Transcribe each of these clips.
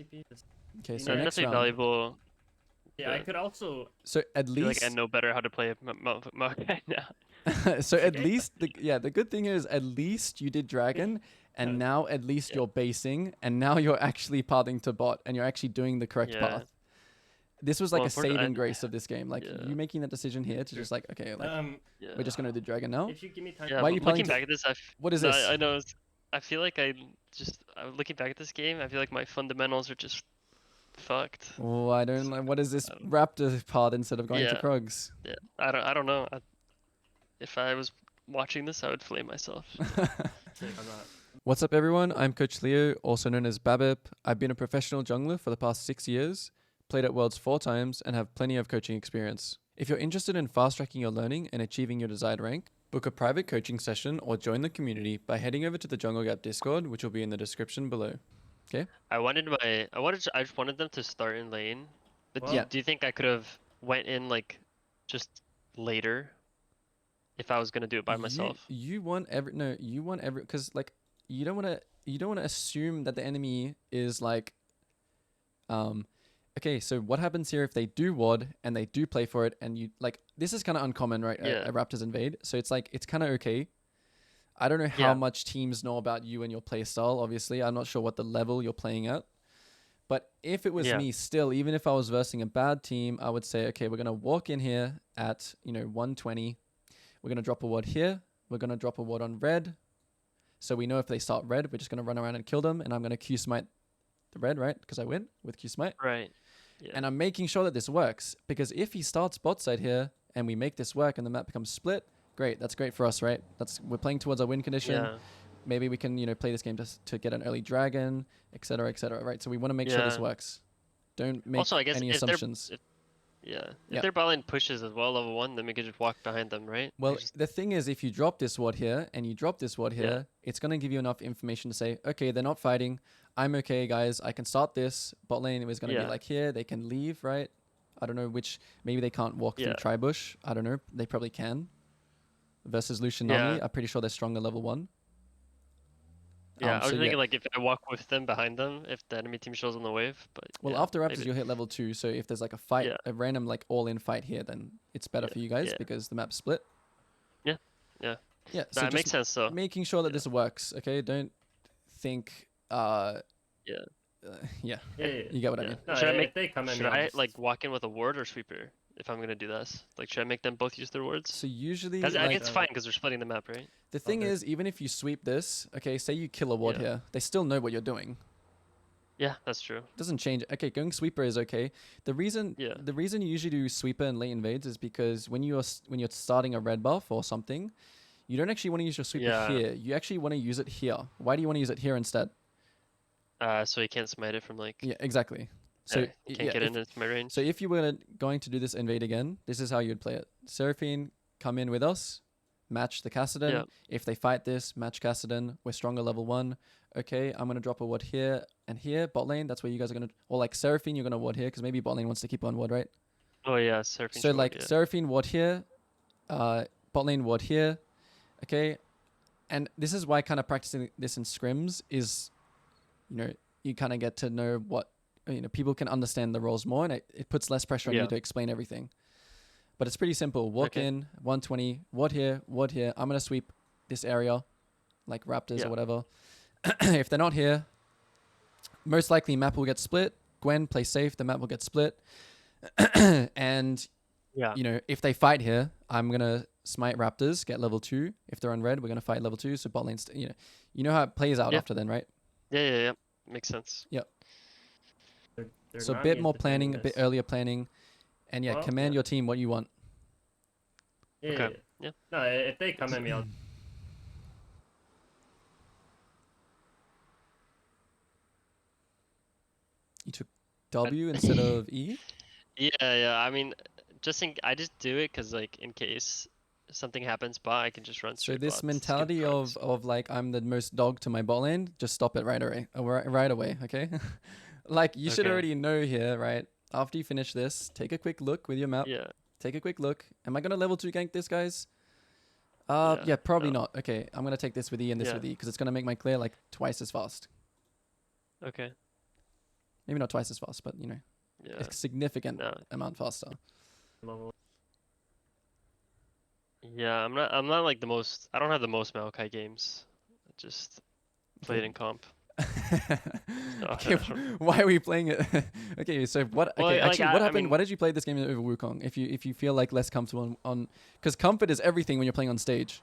Okay, so Yeah, next definitely round. valuable. Yeah, I could also. So at I feel like I least, know better how to play Maokai now. so at Okay. least the good thing is at least you did dragon, and now at least Yeah. you're basing, and now you're actually pathing to bot, and you're actually doing the correct Yeah. path. This was like Well, a saving grace of this game, like yeah. you making that decision here to True. just like, okay, like Yeah. we're just gonna do dragon now. If you give me time. Yeah, Why are but you planning looking to? back at this, What is no, this? I know. I feel like looking back at this game, I feel like my fundamentals are just fucked. Oh, I don't like. What is this Um, raptor path instead of going to Yeah, Krugs? yeah. I don't know. If I was watching this, I would flame myself. I'm not. What's up, everyone? I'm Coach Leo, also known as Babip. I've been a professional jungler for the past 6 years, played at Worlds 4 times, and have plenty of coaching experience. If you're interested in fast-tracking your learning and achieving your desired rank, book a private coaching session or join the community by heading over to the Jungle Gap Discord, which will be in the description below. I just wanted them to start in lane. But Well, do you think I could have went in like just later if I was gonna do it by myself? You want every because like you don't want to assume that the enemy is like okay, so what happens here if they do ward and they do play for it, and you like, this is kind of uncommon, right? Yeah. A Raptors invade, so it's like it's kind of okay. I don't know how Yeah. much teams know about you and your play style. Obviously, I'm not sure what the level you're playing at. But if it was Yeah. me, still, even if I was versing a bad team, I would say, okay, we're gonna walk in here at 120. We're gonna drop a ward here. We're gonna drop a ward on red. So we know if they start red, we're just gonna run around and kill them, and I'm gonna Q smite the red, right? Because I win with Q smite. Right. Yeah. And I'm making sure that this works, because if he starts bot side here and we make this work and the map becomes split, great. That's great for us, right? We're playing towards our win condition. Yeah. Maybe we can play this game to get an early dragon, etc., right? So we want to make sure this Yeah. works. Don't make Also, I guess any if assumptions. If their bot lane pushes as well, level 1, then we could just walk behind them, right? Well, the thing is, if you drop this ward here and you drop this ward here, it's going to give you enough information to say, okay, they're not fighting. I'm okay, guys. I can start this. Bot lane is going to be like here. They can leave, right? I don't know which. Maybe they can't walk through Tribush. I don't know. They probably can. Versus Lucian Nami, I'm pretty sure they're stronger level 1. Yeah, I was thinking like if I walk with them behind them, if the enemy team shows on the wave. But well, after Raptors, you'll hit level 2. So if there's like a fight, a random like all-in fight here, then it's better for you guys because the map's split. Yeah, yeah. Yeah, so that makes sense. So making sure that this works. Okay, don't think. Yeah. You get what I mean. No, should I like walk in with a ward or sweeper if I'm gonna do this? Like, should I make them both use their wards? So usually, I think it's fine because they're splitting the map, right? The thing is, even if you sweep this, okay, say you kill a ward here, they still know what you're doing. Yeah, that's true. Doesn't change. Okay, going sweeper is okay. The reason you usually do sweeper and late invades is because when you're starting a red buff or something, you don't actually want to use your sweeper here. You actually want to use it here. Why do you want to use it here instead? So you can't smite it from like. Yeah, exactly. So you can't get into my range. So if you were going to do this invade again, this is how you'd play it. Seraphine, come in with us, match the Kassadin. Yeah. If they fight this, match Kassadin. We're stronger level 1. Okay, I'm gonna drop a ward here and here. Bot lane, that's where you guys are gonna, or like Seraphine, you're gonna ward here because maybe bot lane wants to keep on ward, right? Oh yeah, Seraphine. So like Seraphine ward here, bot lane ward here. Okay, and this is why kind of practicing this in scrims is, you kind of get to know what, people can understand the roles more, and it puts less pressure on you to explain everything. But it's pretty simple. Walk in, 120, ward here, ward here. I'm going to sweep this area, like Raptors or whatever. If they're not here, most likely map will get split. Gwen, play safe, the map will get split. And, if they fight here, I'm going to smite Raptors, get level 2. If they're on red, we're going to fight level 2. So bot lane's, you know how it plays out after then, right? Yeah. Makes sense. Yep. So a bit more planning, a bit earlier planning, and command your team what you want. Yeah. No, if they come at me, I'll. You took W instead of E? Yeah. I mean, I just do it because like in case something happens, but I can just run straight. So this mentality of like I'm the most dog to my bot lane, just stop it right away, okay? Like you should already know here, right? After you finish this, take a quick look with your map. Yeah. Take a quick look. Am I gonna level 2 gank this, guys? Yeah, probably not. Okay, I'm gonna take this with E and this with E because it's gonna make my clear like twice as fast. Okay. Maybe not twice as fast, but you know, Yeah. a significant No. amount faster. Level. Yeah, I'm not like the most. I don't have the most Maokai games. I just play it Okay. in comp. So, Okay, why are we playing it? Okay, so what? Well, Okay, like, actually, what I happened? mean, Why did you play this game over Wukong? If you feel like less comfortable on, because comfort is everything when you're playing on stage.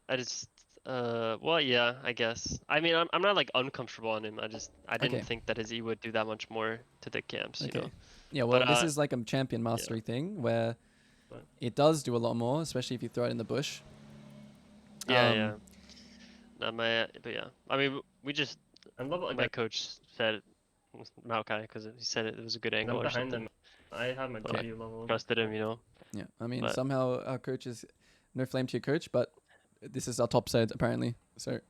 I just well, yeah, I guess. I mean, I'm not like uncomfortable on him. I didn't Okay. think that his E would do that much more to the camps, you Okay. know. Yeah, well, But this is like a champion mastery thing where But- it does do a lot more, especially if you throw it in the bush. yeah, Um, yeah. But yeah, I mean, we just I'm level my again. coach said Maokai because he said it was a good And angle I'm or behind something. them. I have my But W level. trusted him, you know. Yeah, I mean, But- somehow our coach is no flame to your coach, but this is our top side apparently. So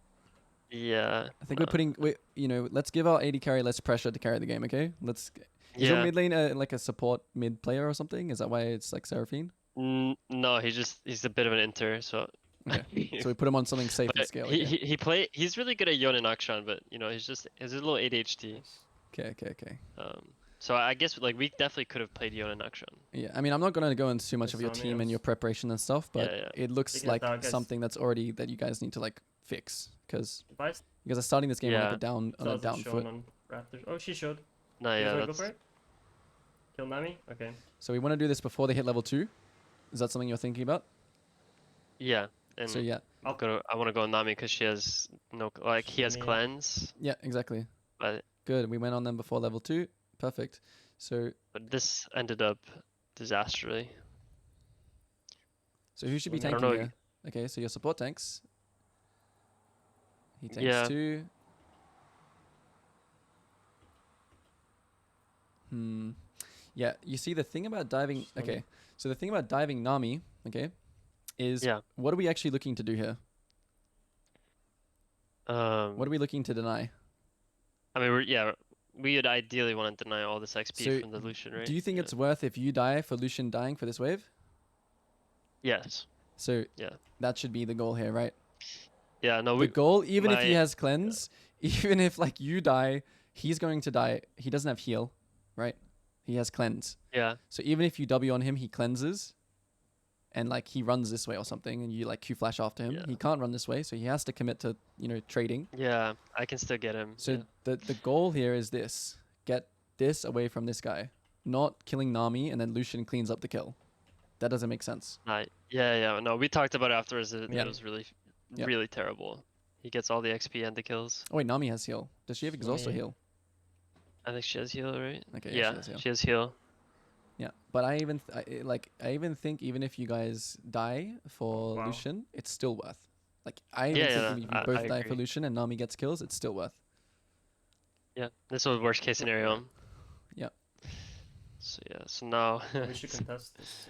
Yeah. I think we're putting, you know, let's give our AD carry less pressure to carry the game. Okay, let's. Is your Yeah. mid lane like a support mid player or something? Is that why it's like Seraphine? No, he's a bit of an inter, so. Okay, so we put him on something safe and But scale. he, Okay. he's really good at Yon and Akshan, but you know he's a little ADHD. Nice. Okay. So I guess like we definitely could have played Yon and Akshan. Yeah, I mean, I'm not going to go into too much of your Asami team and has- your preparation and stuff, but Yeah, yeah. it looks Because like that guy's- something that's already that you guys need to like fix because If I you guys are starting this game on like Yeah. a down doesn't show foot. on Raptors. Oh, she showed. No, You guys yeah, wanna go that's for it? Kill Nami? Okay. So we want to do this before they hit level 2. Is that something you're thinking about? yeah. And So yeah, I want to go Nami because she has no like he has Yeah. cleanse, yeah, exactly. but Good. We went on them before level 2. Perfect. So this ended up disastrously. who should be I don't tanking know. here? Okay, so your support tanks. He tanks Yeah. 2. Yeah, you see the thing about diving. Sorry. Okay, so the thing about diving Nami, okay, is Yeah. what are we actually looking to do here? What are we looking to deny? I mean, we would ideally want to deny all this XP So, from the Lucian, right? Do you think Yeah. it's worth if you die for Lucian dying for this wave? Yes. So Yeah. that should be the goal here, right? Yeah. No, The goal, even if he my- has cleanse, even if like you die, he's going to die. He doesn't have heal, right? He has cleanse. Yeah. So even if you W on him, he cleanses, and like he runs this way or something, and you like Q flash after him. Yeah. He can't run this way, so he has to commit to trading. Yeah. I can still get him. So yeah. the goal here is this: get this away from this guy, not killing Nami, and then Lucian cleans up the kill. That doesn't make sense. Yeah. No, we talked about it afterwards. It Yeah. was really, Yeah. really terrible. He gets all the XP and the kills. Oh wait, Nami has heal. Does she have exhaust or Nami- heal? I think she has heal, right? Okay, Yeah. she has heal. She has heal. Yeah, but I even think even if you guys die for Wow. Lucian, it's still worth. Like I even Yeah, think yeah, if you I both die for agree. Lucian and Nami gets kills, it's still worth. Yeah. This was worst case scenario. Yeah. So yeah. So now. We should contest this.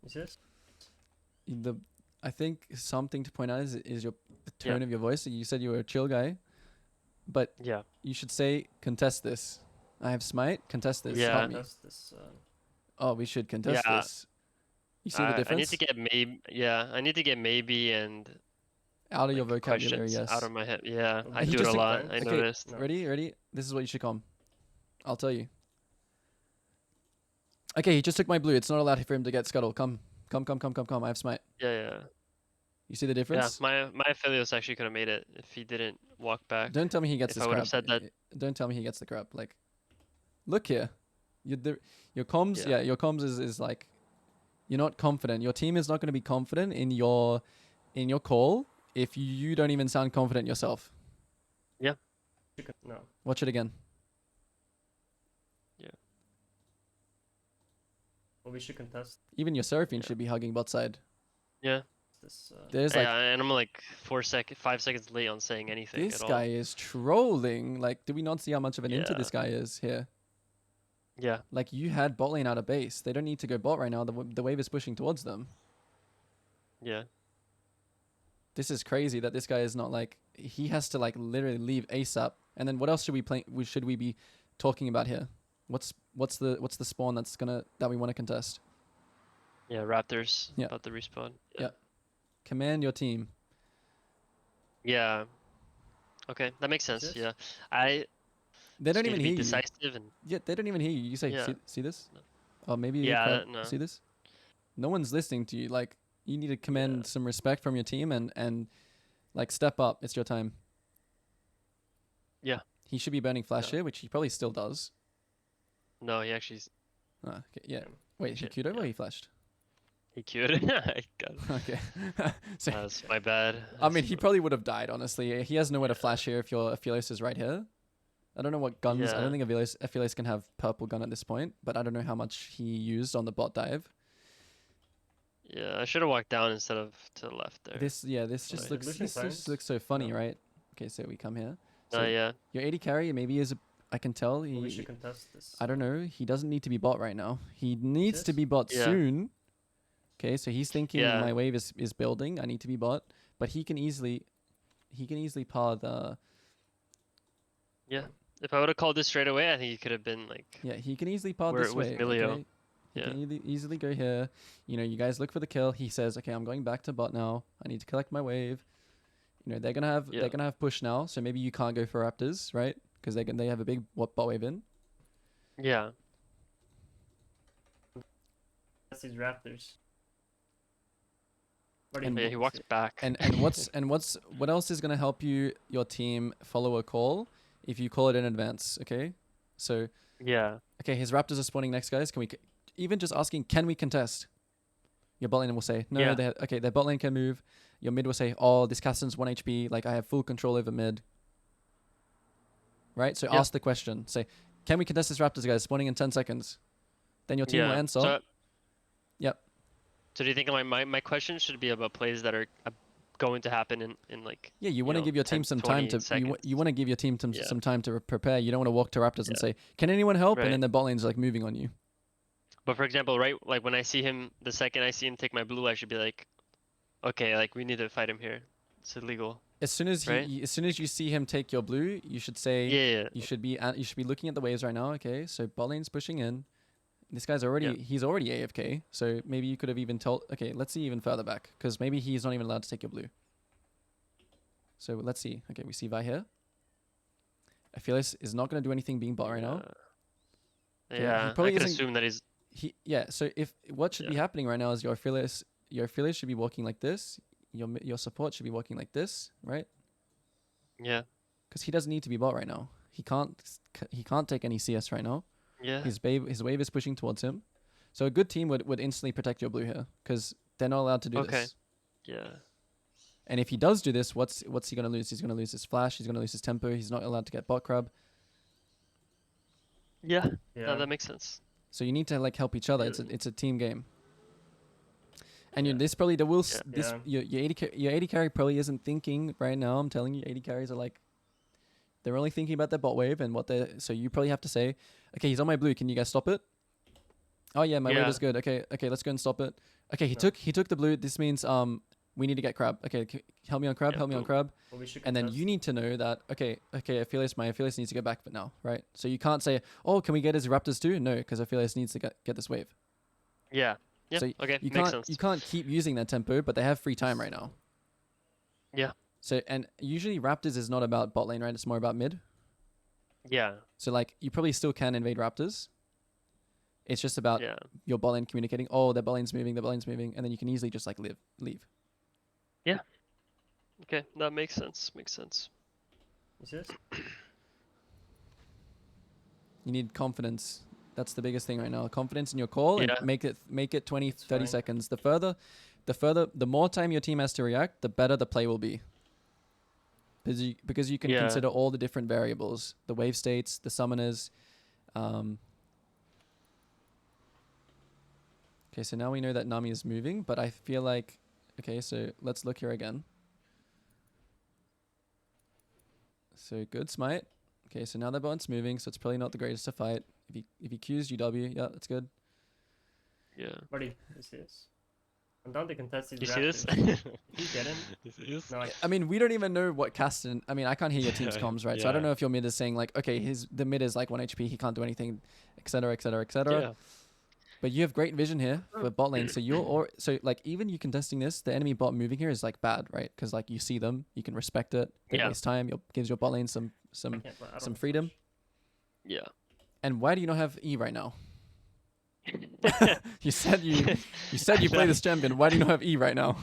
Is this? I think something to point out is the tone of your voice. You said you were a chill guy, but Yeah. you should say contest this. I have smite. Contest this. Yeah. Help me. Contest this. Oh, we should contest Yeah. this. You see the I need difference? to get maybe. Yeah. I need to get maybe and Out of your like, vocabulary, questions yes. out of my head. Yeah. Well, I he do it just a took- lot. I Okay. noticed. No. Ready? This is what you should come. I'll tell you. Okay, he just took my blue. It's not allowed for him to get scuttle. Come. I have smite. Yeah. You see the Yeah. difference? My Aphelios actually could have made it if he didn't walk back. Don't tell me he gets If this I would have crap. said that- Don't tell me he gets the crap. Like, look here. Your comms, Yeah. your comms is like, you're not confident. Your team is not going to be confident in your call if you don't even sound confident yourself. No. Watch it again. Well, we should contest Even your Seraphine Yeah. should be hugging bot side. Yeah. this. There's like, Yeah, and I'm like 5 seconds late on saying anything this at guy all. is trolling. Like, do we not see how much of an inter Yeah. this guy is here? Yeah. Like, you had bot lane out of base. They don't need to go bot right now. The wave is pushing towards them. Yeah. This is crazy that this guy is not like, he has to like literally leave ASAP. And then what else should we be talking about here? What's the spawn that we want to contest? Yeah. Raptors. Yeah. About the respawn. Yeah. Command your team. Yeah. Okay, that makes sense. this? Yeah, I They don't just need even to be hear you. decisive and Yeah, they don't even hear you. You say, yeah, see this? no. Oh, maybe they Yeah, crowd. no, See this? No one's listening to you. Like, you need to yeah, command some respect from your team and like step up. It's your time. yeah. He should be burning flash No, here, which he probably still does. no, he actually, Ah, okay, yeah. Yeah. Wait, he shit, queued over or yeah, he flashed? he queued. I got it. Okay. So, That's my bad. I mean, That's he my- probably would have died, honestly. He has nowhere to yeah, flash here if your Aphelios is right here. I don't know what guns. I don't yeah, think Aphelios can have purple gun at this point, but I don't know how much he used on the bot dive. yeah. I should have walked down instead of to the left there. This just Right. looks Losing this just times? looks so funny, No. right? Okay, so we come here. No, So yeah, your AD carry maybe is I can tell Well, we he should contest this. I don't know, he doesn't need to be bot right now. He needs to This? be bot Yeah. soon. Okay, so he's thinking yeah, my wave is building. I need to be bot, but he can easily par the yeah. If I would have called this straight away, I think he could have been like, yeah, he can easily par Where- this with way. Milio. Okay? He Yeah. can easily go here. You know, you guys look for the kill. He says, "Okay, I'm going back to bot now. I need to collect my wave." You know, they're gonna Yeah. have push now, so maybe you can't go for Raptors, right? Because they have a big bot wave in. yeah, That's these Raptors. What And yeah. He walks back. And what else is gonna help your team follow a call if you call it in advance? Okay, so yeah, okay, his Raptors are spawning next, guys. Can we even just asking, can we contest? Your bot lane will say, no, Yeah. okay, their bot lane can move. Your mid will say, oh, this Cassian's 1 HP, like I have full control over mid. Right? So Yeah. ask the question. Say, can we contest this Raptors, guys, spawning in 10 seconds? Then your team will yeah. answer. So, Yep. so do you think my question should be about plays that are going to happen in like Yeah, you want to know, give your 10 team to some time 20 to seconds? you want to give your team Yeah. some time to prepare. You don't want to walk to Raptors and Yeah. say, "Can anyone help?" Right. And then the bot lane's like moving on you. But for example, right, like when I see him, the second I see him take my blue, I should be like, okay, like we need to fight him here. It's illegal. As soon as Right? as soon as you see him take your blue, you should say Yeah, you should be looking at the waves right now. Okay, so bot lane's pushing in. This guy's already Yeah. he's already AFK. So maybe you could have even told. Okay, let's see even further back because maybe he's not even allowed to take your blue. So let's see. Okay, we see Vi here. Aphelios is not going to do anything being bot right now. Yeah, he yeah. probably I could isn't- assume that he's So if what should be Yeah. happening right now is your Aphelios should be walking like this. Your support should be walking like this, right? yeah, Because he doesn't need to be bot right now. He can't take any CS right now. yeah, His wave is pushing towards him. So a good team would instantly protect your blue here because they're not allowed to do Okay. this. yeah, And if he does do this, what's he gonna lose? He's gonna lose his flash. He's gonna lose his tempo. He's not allowed to get bot crab. yeah. Yeah. No, that makes sense. So you need to like help each other. Yeah. It's a team game. And Yeah. this probably Yeah. this Yeah. your 80 carry probably isn't thinking right now. I'm telling you, 80 carries are like they're only thinking about their bot wave and what they. So you probably have to say, okay, he's on my blue. Can you guys stop it? Oh yeah, my wave Yeah. is good. Okay, let's go and stop it. Okay, he No. took the blue. This means we need to get crab. Okay, help me on crab. Yeah, Help me on boom. crab. Well, we should And then contest. you need to know that my Aphelios needs to go back for now, right? So you can't say, oh, can we get his Raptors too? No, because Aphelios needs to get this wave. Yeah, yeah. So Okay, You makes sense. can't keep using that tempo, but they have free time right now. Yeah, So and usually Raptors is not about bot lane, right? It's more about mid. yeah, So like you probably still can invade Raptors. It's just about yeah. your bot lane communicating. Oh, their bot lane's moving, and then you can easily just like leave. Okay, that makes sense. Makes sense. Is this? You need confidence. That's the biggest thing right now. Confidence in your call Yeah. and make it 20, That's 30 fine. seconds. The more time your team has to react, the better the play will be. Because you can Yeah. consider all the different variables, the wave states, the summoners. Okay, so now we know that Nami is moving, but I feel like, okay, so let's look here again. So good smite. Okay, so now the bot's moving, so it's probably not the greatest to fight. If he Qs UW, yeah, that's good. Yeah. Buddy, is this? I'm down to contest these You see this? Raptors. You get him? You see this? No, I mean, we don't even know what Caston. I mean, I can't hear your team's comms, right? So I don't Yeah. know if your mid is saying like, okay, the mid is like 1 HP, he can't do anything, etc., etc., etc. Yeah. But you have great vision here for bot lane, so so like even you contesting this, the enemy bot moving here is like bad, right? Because like you see them, you can respect it. They Yeah. waste time. Gives your bot lane some I can't, I don't have freedom. Yeah. And why do you not have E right now? you said you play this champion. Why do you not have E right now?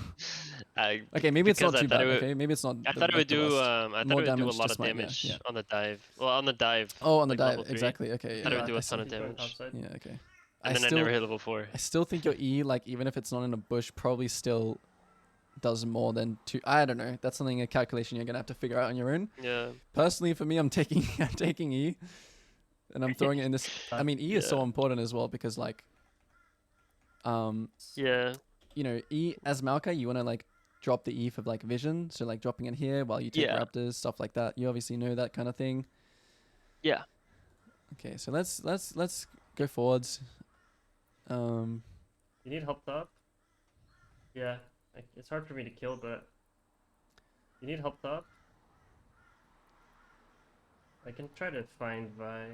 Okay, maybe it's not because I too thought bad. it would- Okay, maybe it's not. I thought it would the do. best. I thought More it would do a damage lot to of smite, yeah, damage yeah. on the dive. Well, on the dive. Oh, on the like dive, level 3. exactly. Okay, Thought it yeah, would do I a ton see. of damage. Yeah, okay. And then I never hit level 4. I still think your E, like even if it's not in a bush, probably still does more than 2. I don't know. That's something, a calculation you're gonna have to figure out on your own. Yeah. Personally, for me, I'm taking E, and I'm throwing it in this. I mean, E is so Yeah. important as well because like, Yeah. you know, E as Maokai, you wanna like drop the E for like vision, so like dropping it here while you take Yeah. raptors, stuff like that. You obviously know that kind of thing. Yeah. Okay, so let's go forwards. You need help top? Yeah. Like, it's hard for me to kill, but you need help top? I can try to find Vi.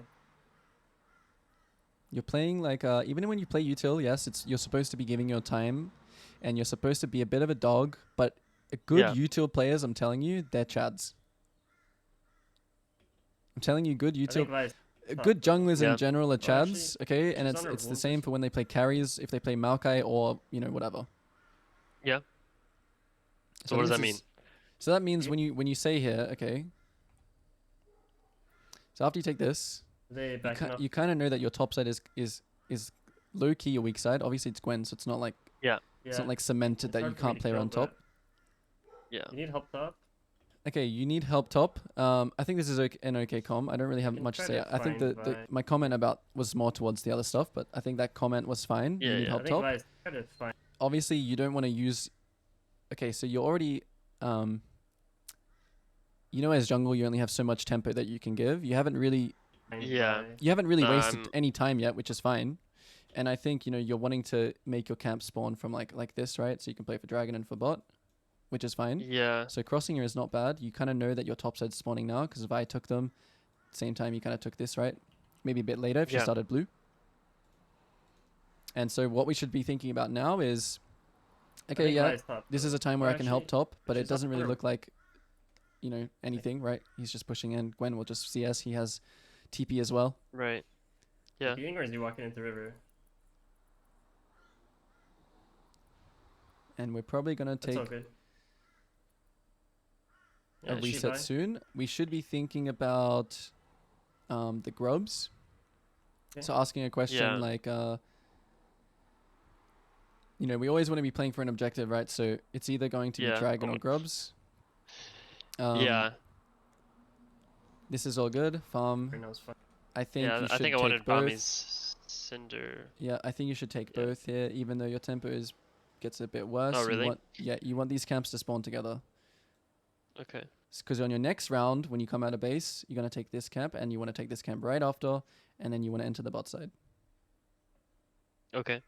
You're playing like even when you play util, yes, you're supposed to be giving your time, and you're supposed to be a bit of a dog. But good Yeah. util players, I'm telling you, they're chads. I'm telling you, good I think util, Vi's top, good though. junglers Yeah. in general are Oh, actually, chads. Okay, and she's on her it's the wound same for when they play carries, if they play Maokai or whatever. Yeah. So I what does think that this mean? is- So that means when you say here, okay. So after you take this, They backing up. you kind of know that your top side is low key your weak side. Obviously it's Gwen, so it's not like Yeah. it's not like cemented It's that you hard for me can't to play kill, around top. but Yeah. You need help top? Okay, you need help top. I think this is an okay com. I don't really have can much to try say. to I think find my comment about was more towards the other stuff, but I think that comment was fine. Yeah, You need yeah. I help think top. Vi's try to find. Obviously, you don't want to use. Okay, so you're already, as jungle, you only have so much tempo that you can give. You haven't really Yeah. No, wasted I'm- any time yet, which is fine. And I think you're wanting to make your camp spawn from like this, right? So you can play for dragon and for bot, which is fine. Yeah. So crossing here is not bad. You kind of know that your top side's spawning now because if I took them, same time you kind of took this, right? Maybe a bit later if you Yeah. started blue. And so what we should be thinking about now is, I okay, think yeah, Vi's top, this though. is a time where I can help Actually, top, but she's it doesn't on really her- look like, anything, right? He's just pushing in. Gwen will just CS. He has TP as well. Right. Yeah. Being or is he walking into river? And we're probably going to That's all take good. a Yeah, she reset Vi. soon. We should be thinking about the grubs. Okay. So asking a question Yeah. like, we always want to be playing for an objective, right? So it's either going to be Yeah. dragon or grubs. Yeah. This is all good. Farm. Right now is fine. I think Yeah. you I should think I take wanted both. Bami's Cinder. Yeah, I think you should take Yeah. both here, even though your tempo gets a bit worse. Oh, really? You want these camps to spawn together. Okay. Because on your next round, when you come out of base, you're gonna take this camp, and you want to take this camp right after, and then you want to enter the bot side. Okay.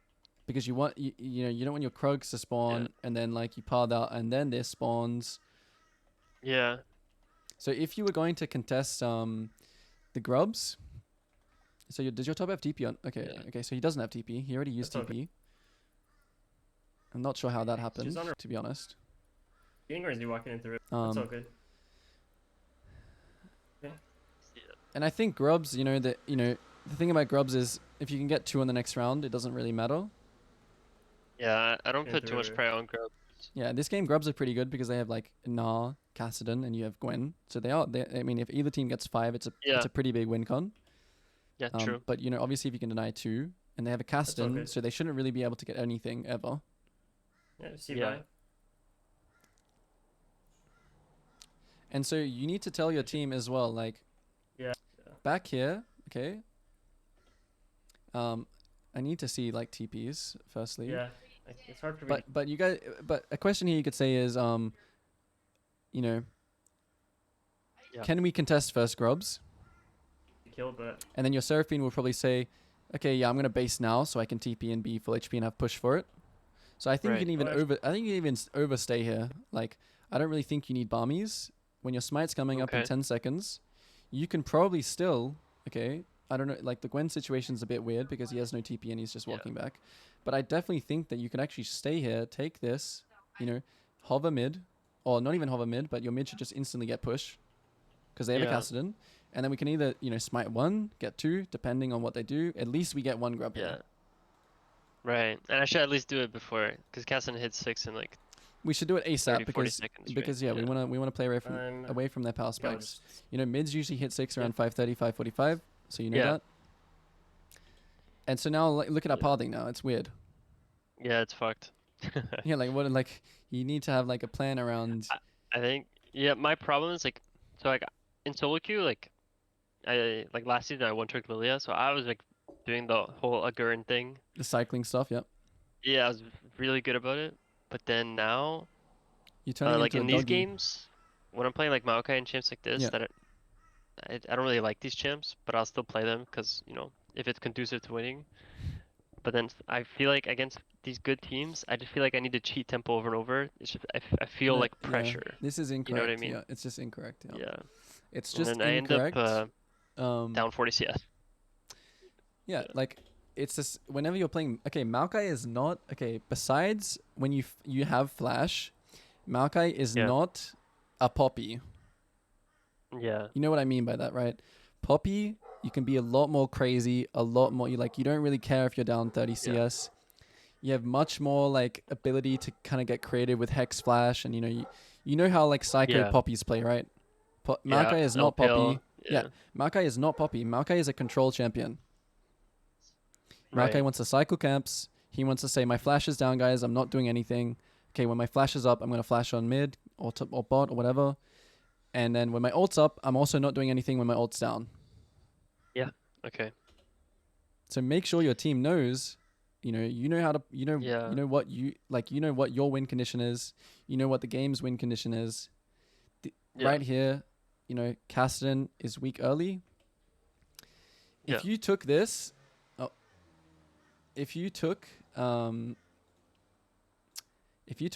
Because you want you don't want your Krugs to spawn, Yeah. and then like you par that, and then this spawns. Yeah. So if you were going to contest the grubs, so does your top have TP on? Okay, Yeah. okay, so he doesn't have TP. He already used That's TP. okay. I'm not sure how that happened, on her- to be honest. Being or is he walking into river? That's all good. And I think grubs, the thing about grubs is if you can get 2 on the next round, it doesn't really matter. Yeah. I don't Yeah, put too much they're- pressure on grub. Yeah, this game grubs are pretty good because they have like Gnar, Kassadin, and you have Gwen. So I mean, if either team gets 5, it's Yeah. a pretty big win con. Yeah. True. But obviously if you can deny 2, and they have a Kassadin, okay. so they shouldn't really be able to get anything ever. Yeah, see Yeah. Vi. And so you need to tell your team as well, like, Yeah. back here, okay. I need to see like TPs firstly. Yeah. Like, it's hard for me But you guys, but a question here you could say is, Yeah. can we contest first grubs? to kill, but And then your Seraphine will probably say, okay, yeah, I'm gonna base now so I can TP and be full HP and have push for it. So I think Right. you can even Well, I think you can even overstay here. Like, I don't really think you need Barmies. When your smite's coming up in Okay. 10 seconds, you can probably still, okay, I don't know, like the Gwen situation's a bit weird because he has no TP and he's just Yeah. walking back. But I definitely think that you can actually stay here, take this, you know, hover mid, or not even hover mid, but your mid should just instantly get push because they have a Yeah. Kassadin. And then we can either, you know, smite 1, get 2, depending on what they do. At least we get 1 grub Yeah. here. Right. And I should at least do it before, because Casson hits 6 in like We should do it 30, ASAP 40 because seconds, right? because yeah, we wanna play I'm away from their power yeah, spikes. just You know, mids usually hit 6 Yeah. around 5:30, 5:45, so you know Yeah. that. And so now look at our Yeah. pathing now. It's weird. Yeah, it's fucked. Yeah, like you need to have like a plan around. I think, yeah, my problem is like, so like in solo queue, like like last season I one-tricked Lilia, so I was like doing the whole Agurn thing. The cycling stuff, yep. Yeah, I was really good about it. But then now, You're turning like into a in these doggy. games, when I'm playing like Maokai and champs like this, Yeah. that I don't really like these champs, but I'll still play them because, you know, if it's conducive to winning. But then I feel like against these good teams, I just feel like I need to cheat tempo over and over. It's just, I feel No, like yeah, pressure. this is incorrect. You know what I mean? Yeah, it's just incorrect. Yeah. Yeah. It's And just then I end up incorrect. down 40 CS. Yeah, like it's just whenever you're playing. Okay, Maokai is not okay. Besides when you have flash, Maokai is Yeah. not a Poppy. Yeah. You know what I mean by that, right? Poppy, you can be a lot more crazy, a lot more. You don't really care if you're down 30 CS. You have much more like ability to kind of get creative with Hex Flash, and you know how like Psycho Yeah. Poppies play, right? Yeah. Maokai is No not Poppy. pill. Yeah, Maokai is not Poppy. Maokai is a control champion. Maokai Right. wants to cycle camps. He wants to say, my flash is down, guys. I'm not doing anything. Okay, when my flash is up, I'm going to flash on mid or or bot or whatever. And then when my ult's up, I'm also not doing anything when my ult's down. Okay. So make sure your team knows, you know how to, Yeah. you know what what your win condition is. You know what the game's win condition is. Yeah. Right here, Kassadin is weak early. If Yeah. you took this, if you took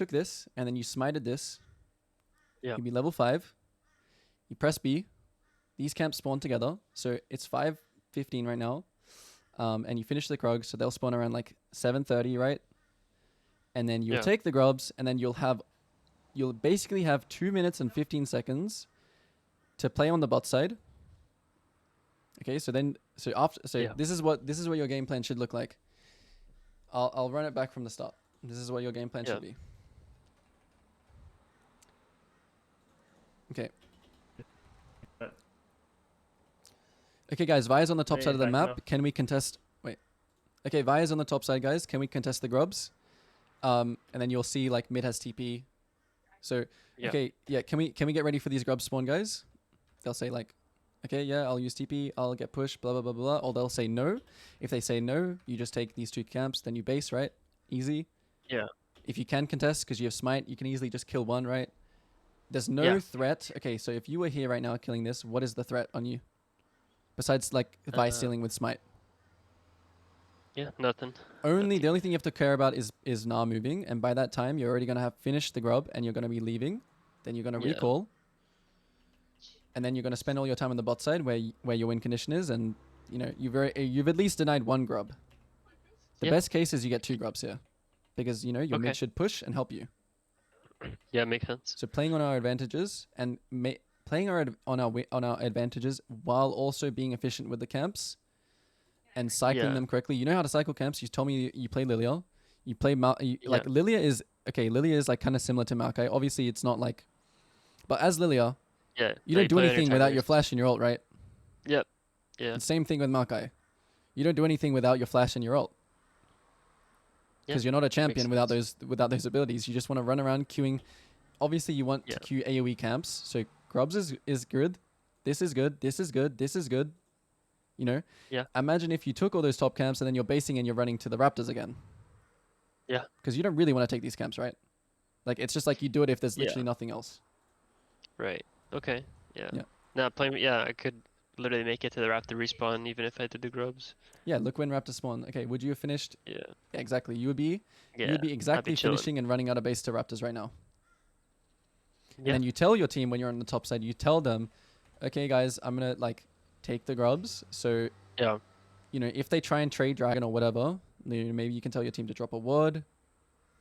this and then you smited this, Yeah. you'd be level 5. You press B. These camps spawn together. So it's 5:15 right now. And you finish the Krog, so they'll spawn around like 7:30, right? And then you'll Yeah. take the grubs, and then you'll basically have 2 minutes and 15 seconds to play on the bot side. Okay, so Yeah. this is what your game plan should look like. I'll run it back from the start. This is what your game plan Yeah. should be. Okay. Okay, guys, Vi's on the top Wait, side of the back map. up. Can we contest? Wait. Okay, Vi's on the top side, guys. Can we contest the grubs? And then you'll see like mid has TP. So Yeah. okay, yeah. Can we get ready for these grubs spawn, guys? They'll say like, okay, yeah, I'll use TP. I'll get pushed. Blah blah blah blah. Or they'll say no. If they say no, you just take these 2 camps. Then you base, right? Easy. Yeah. If you can contest because you have smite, you can easily just kill 1, right? There's no Yeah. threat. Okay, so if you were here right now killing this, what is the threat on you? Besides like Vi stealing with smite. Yeah. Nothing. The only thing you have to care about is Na moving, and by that time you're already gonna have finished the grub and you're gonna be leaving. Then you're gonna Yeah. recall. And then you're gonna spend all your time on the bot side where your win condition is, and you've at least denied 1 grub. The Yeah. best case is you get 2 grubs here. Because your Okay. mid should push and help you. Yeah, makes sense. So playing on our advantages and playing on our advantages while also being efficient with the camps and cycling Yeah. them correctly. You know how to cycle camps. You told me you play Lilia. You play like Yeah. Lilia is okay. Lilia is like kind of similar to Maokai. Obviously, it's not like, but as Lilia, Yeah. you don't do play on your anything time without your waste. flash and your ult, right? Yep. Yeah. The same thing with Maokai. You don't do anything without your flash and your ult. Yeah, Because you're not a champion without sense. those abilities. You just want to run around queuing. Obviously, you want to Yeah. queue AoE camps. So grubs is good. This is good. This is good. This is good. Yeah. Imagine if you took all those top camps and then you're basing and you're running to the Raptors again. Yeah. Because you don't really want to take these camps, right? Like it's just like you do it if there's Yeah. literally nothing else. Right. Okay. Yeah. Yeah. Now playing. Yeah, I could literally make it to the Raptor respawn even if I did the grubs. Yeah. Look when Raptors spawn. Okay. Would you have finished? Yeah. Yeah, exactly. You would be Yeah. exactly chilling. finishing and running out of base to Raptors right now. And Yeah. then you tell your team when you're on the top side, you tell them, okay, guys, I'm going to like take the grubs. So Yeah. You know, if they try and trade dragon or whatever, you know, maybe you can tell your team to drop a ward.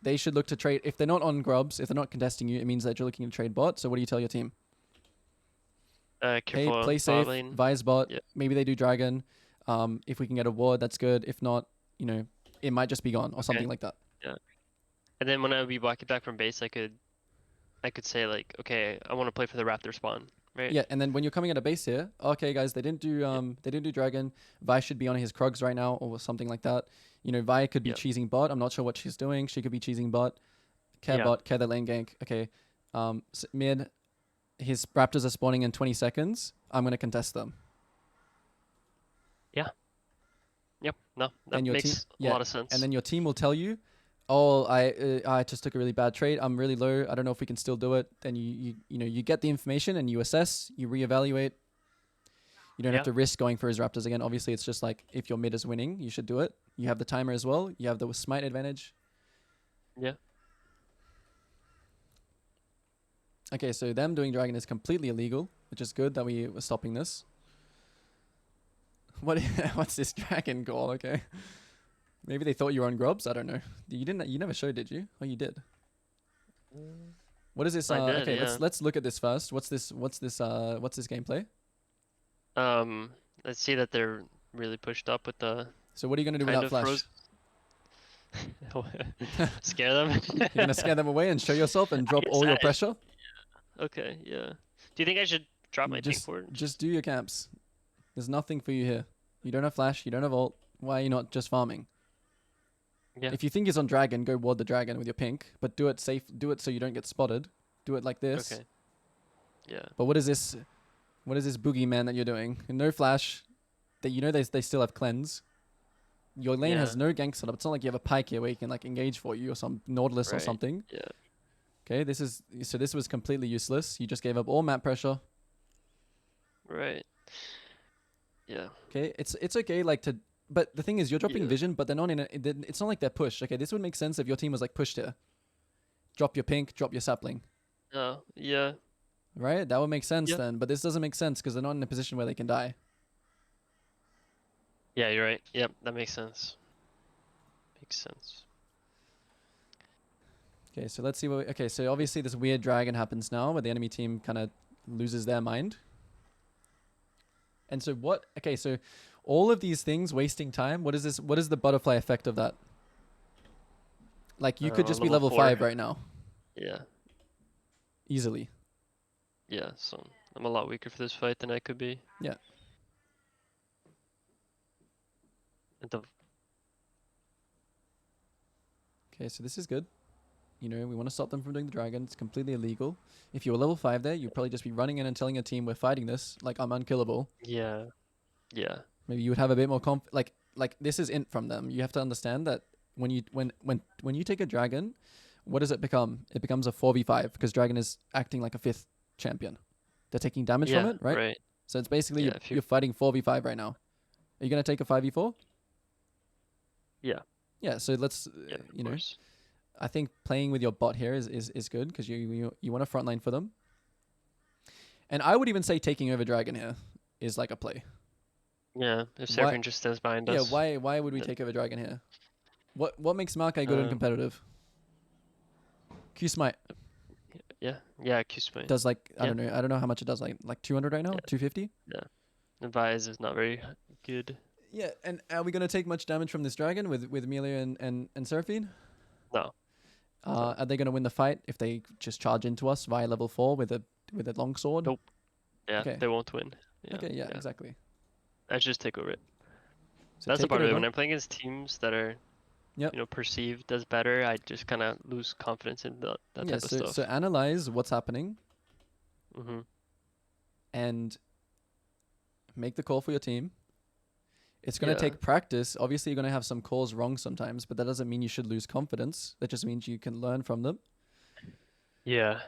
They should look to trade. If they're not on grubs, if they're not contesting you, it means that you're looking to trade bot. So what do you tell your team? Hey, Careful play on safe, bot lane. Vise bot. Yeah. Maybe they do dragon. If we can get a ward, that's good. If not, you know, it might just be gone or Okay. something like that. Yeah. And then when I would be walking back from base, I could say like, okay, I want to play for the Raptor spawn, right? Yeah, and then when you're coming at a base here, okay, guys, they didn't do dragon. Vi should be on his Krugs right now or something like that. You know, Vi could be Yeah. cheesing bot. I'm not sure what she's doing. She could be cheesing bot. Care Yeah. bot, care the lane gank. Okay, mid, his Raptors are spawning in 20 seconds. I'm gonna contest them. Yep. No, that And your makes team, a lot of sense. and then your team will tell you, oh, I just took a really bad trade. I'm really low. I don't know if we can still do it. Then you know, you get the information and you assess, you reevaluate. You don't have to risk going for his Raptors again. Obviously, it's just like if your mid is winning, you should do it. You have the timer as well. You have the smite advantage. Yeah. Okay, so them doing dragon is completely illegal, which is good that we were stopping this. What's this dragon call? Okay. Maybe they thought you were on grubs. I don't know. You never showed, did you? Oh, you did. What is this? I did, Okay, yeah. let's look at this first. What's this gameplay? I see that they're really pushed up with the So what are you gonna do kind without of flash? scare them. You're gonna scare them away and show yourself and drop guess all your I- pressure. Okay, yeah. Do you think I should drop my pink ward? Just do your camps. There's nothing for you here. You don't have flash. You don't have ult. Why are you not just farming? Yeah. If you think he's on dragon, go ward the dragon with your pink, but do it safe. Do it so you don't get spotted. Do it like this. Okay. Yeah. But what is this? What is this boogeyman that you're doing? No flash. That you know they still have cleanse. Your lane has Yeah. no gank setup. It's not like you have a pike here where you can like engage for you or some Nautilus or Right. something. Yeah. Okay, this was completely useless. You just gave up all map pressure. Right. Yeah. Okay, it's okay like to, but the thing is you're dropping Yeah. vision, but they're not in a. It's not like they're pushed. Okay, this would make sense if your team was like pushed here. Drop your pink, drop your sapling, Oh, yeah. right? That would make sense Yeah. then. But this doesn't make sense because they're not in a position where they can die. Yeah, you're right. Yep, that makes sense. Makes sense. Okay, so let's see what. Okay, so obviously this weird dragon happens now, where the enemy team kind of loses their mind. And so what? Okay, so all of these things wasting time. What is this? What is the butterfly effect of that? Like you could just be level level 4. 5 right now, Yeah. easily. Yeah, so I'm a lot weaker for this fight than I could be. Yeah. And the Okay, so this is good. You know, we want to stop them from doing the dragon. It's completely illegal. If you were level 5 there, you'd probably just be running in and telling your team we're fighting this. Like I'm unkillable. yeah. Yeah. Maybe you would have a bit more like this is int from them. You have to understand that when you take a dragon, what does it become? It becomes a 4v5 because dragon is acting like a 5th champion. They're taking damage from it, right? Right. So it's basically Yeah, you're fighting 4v5 right now. Are you going to take a 5v4? Yeah. Yeah, so let's Yeah, you of know, course. I think playing with your bot here is good because you want a frontline for them. And I would even say taking over dragon here is like a play. Yeah, if Why- Seraphine just stands behind us. Yeah, why would we Yeah. take over dragon here? What makes Maokai good and competitive? Q smite Yeah, Q-Smite. does like I Yeah. don't know how much it does, like 200 right now, Yeah. 250. And Vise is not very good. Yeah, and are we gonna take much damage from this dragon with Amelia and Seraphine? No. Are they gonna win the fight if they just charge into us via level 4 with a longsword? Nope. Yeah, Okay. they won't win. Yeah, Okay, yeah, exactly. I should just take over it. So That's the take part it of it. over. When I'm playing against teams that are, Yep. perceived as better, I just kind of lose confidence in that Yeah, type of so stuff. so analyze what's happening Mm-hmm. and make the call for your team. It's going to Yeah. take practice. Obviously, you're going to have some calls wrong sometimes, but that doesn't mean you should lose confidence. That just means you can learn from them. Yeah.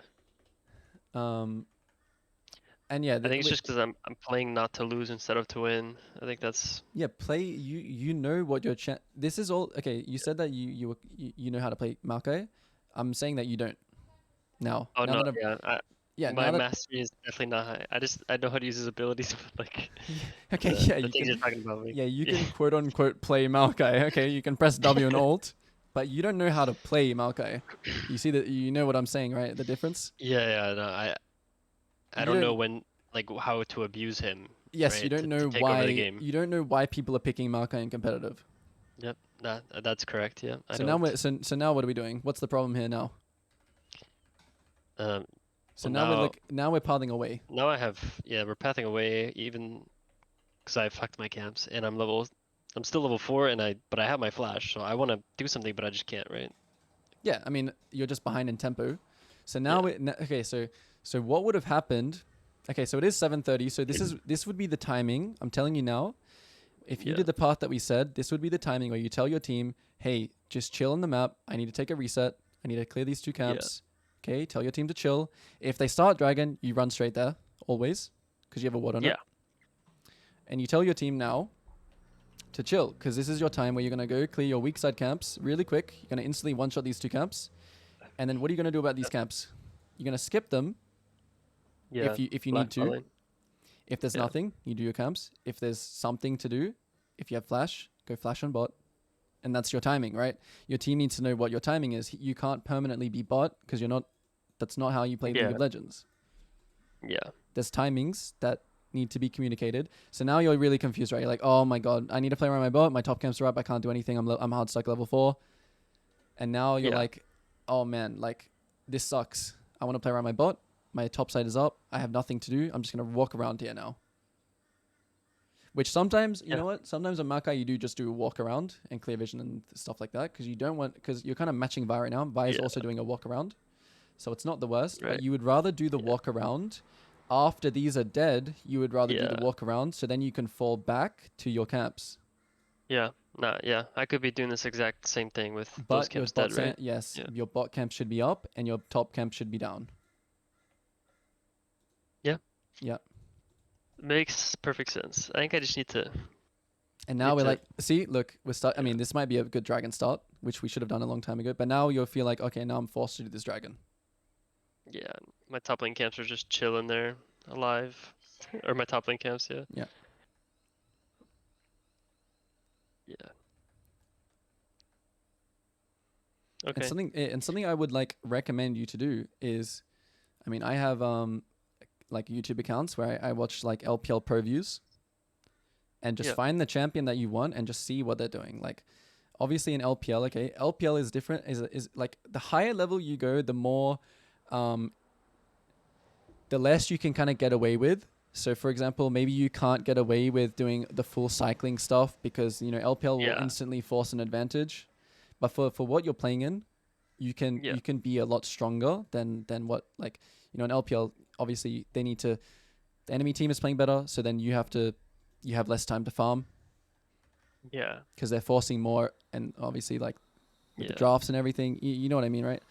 And yeah, I think it's just because I'm playing not to lose instead of to win. I think that's play. You know what your This is all okay. You said that you know how to play Maokai. I'm saying that you don't. Now, oh now no, that yeah. Yeah, My now that mastery is definitely not high. I know how to use his abilities, but like okay, the, yeah, the you things you're can talking about. Like, yeah, you can quote unquote play Maokai. Okay, you can press W and Alt, but you don't know how to play Maokai. You see that? You know what I'm saying, right? The difference. yeah. No, I You don't know don't. when like how to abuse him, Yes, you right? don't To know take over the why. game. You don't know why people are picking Maokai in competitive. Yep, that's correct. Yeah, I So now don't. we're so now what are we doing? What's the problem here now? Um, So well now now we're pathing away. now I have we're pathing away even because I fucked my camps and I'm still level 4 but I have my flash, so I want to do something but I just can't, right? Yeah, I mean you're just behind in tempo. So now Yeah. okay. So what would have happened? Okay, so it is 7:30. So this would be the timing. I'm telling you now. If you Yeah. did the path that we said, this would be the timing where you tell your team, "Hey, just chill on the map. I need to take a reset. I need to clear these 2 Yeah. camps." Okay, tell your team to chill. If they start dragon, you run straight there always because you have a ward on Yeah. it. And you tell your team now to chill because this is your time where you're gonna go clear your weak side camps really quick. You're gonna instantly one shot these 2 camps, and then what are you gonna do about these camps? You're gonna skip them Yeah. if you Flash need bot to. lane. If there's Yeah. nothing, you do your camps. If there's something to do, if you have flash, go flash on bot. And that's your timing, right? Your team needs to know what your timing is. You can't permanently be bot because you're not. That's not how you play League Yeah. of Legends. Yeah. There's timings that need to be communicated. So now you're really confused, right? You're like, oh my god, I need to play around my bot. My top camps are up. I can't do anything. I'm hard stuck level 4. And now you're Yeah. like, oh man, like this sucks. I want to play around my bot. My top side is up. I have nothing to do. I'm just gonna walk around here now. Which sometimes, you Yeah. know what? Sometimes on Maokai, you do just do a walk around and clear vision and stuff like that because you don't want, because you're kind of matching Vi right now. Vi is Yeah. also doing a walk around. So it's not the worst, Right. but you would rather do the Yeah. walk around. After these are dead, you would rather do the Yeah. walk around so then you can fall back to your camps. Yeah. Nah, yeah. I could be doing this exact same thing with those But your camps dead, right? yes, Yeah. your bot camp should be up and your top camp should be down. Yeah. Yeah. Makes perfect sense. I think I just need to And now need we're to like, see, look, we're start. I Yeah. mean, this might be a good dragon start, which we should have done a long time ago. But now you'll feel like, okay, now I'm forced to do this dragon. Yeah, my top lane camps are just chilling there, alive. Or my top lane camps, yeah. Yeah. Yeah. And Okay. something I would like recommend you to do is, I mean, I have like YouTube accounts where I watch like LPL pro views, and just Yeah. find the champion that you want and just see what they're doing. Like, obviously in LPL, okay, LPL is different. Is like the higher level you go, the more, the less you can kind of get away with. So, for example, maybe you can't get away with doing the full cycling stuff because LPL will Yeah. instantly force an advantage. But for what you're playing in, you Yeah. can be a lot stronger than what, like, in LPL. Obviously, they need to. The enemy team is playing better, so then you have less time to farm Yeah. because they're forcing more, and obviously like with the Yeah. drafts and everything, you know what I mean, right?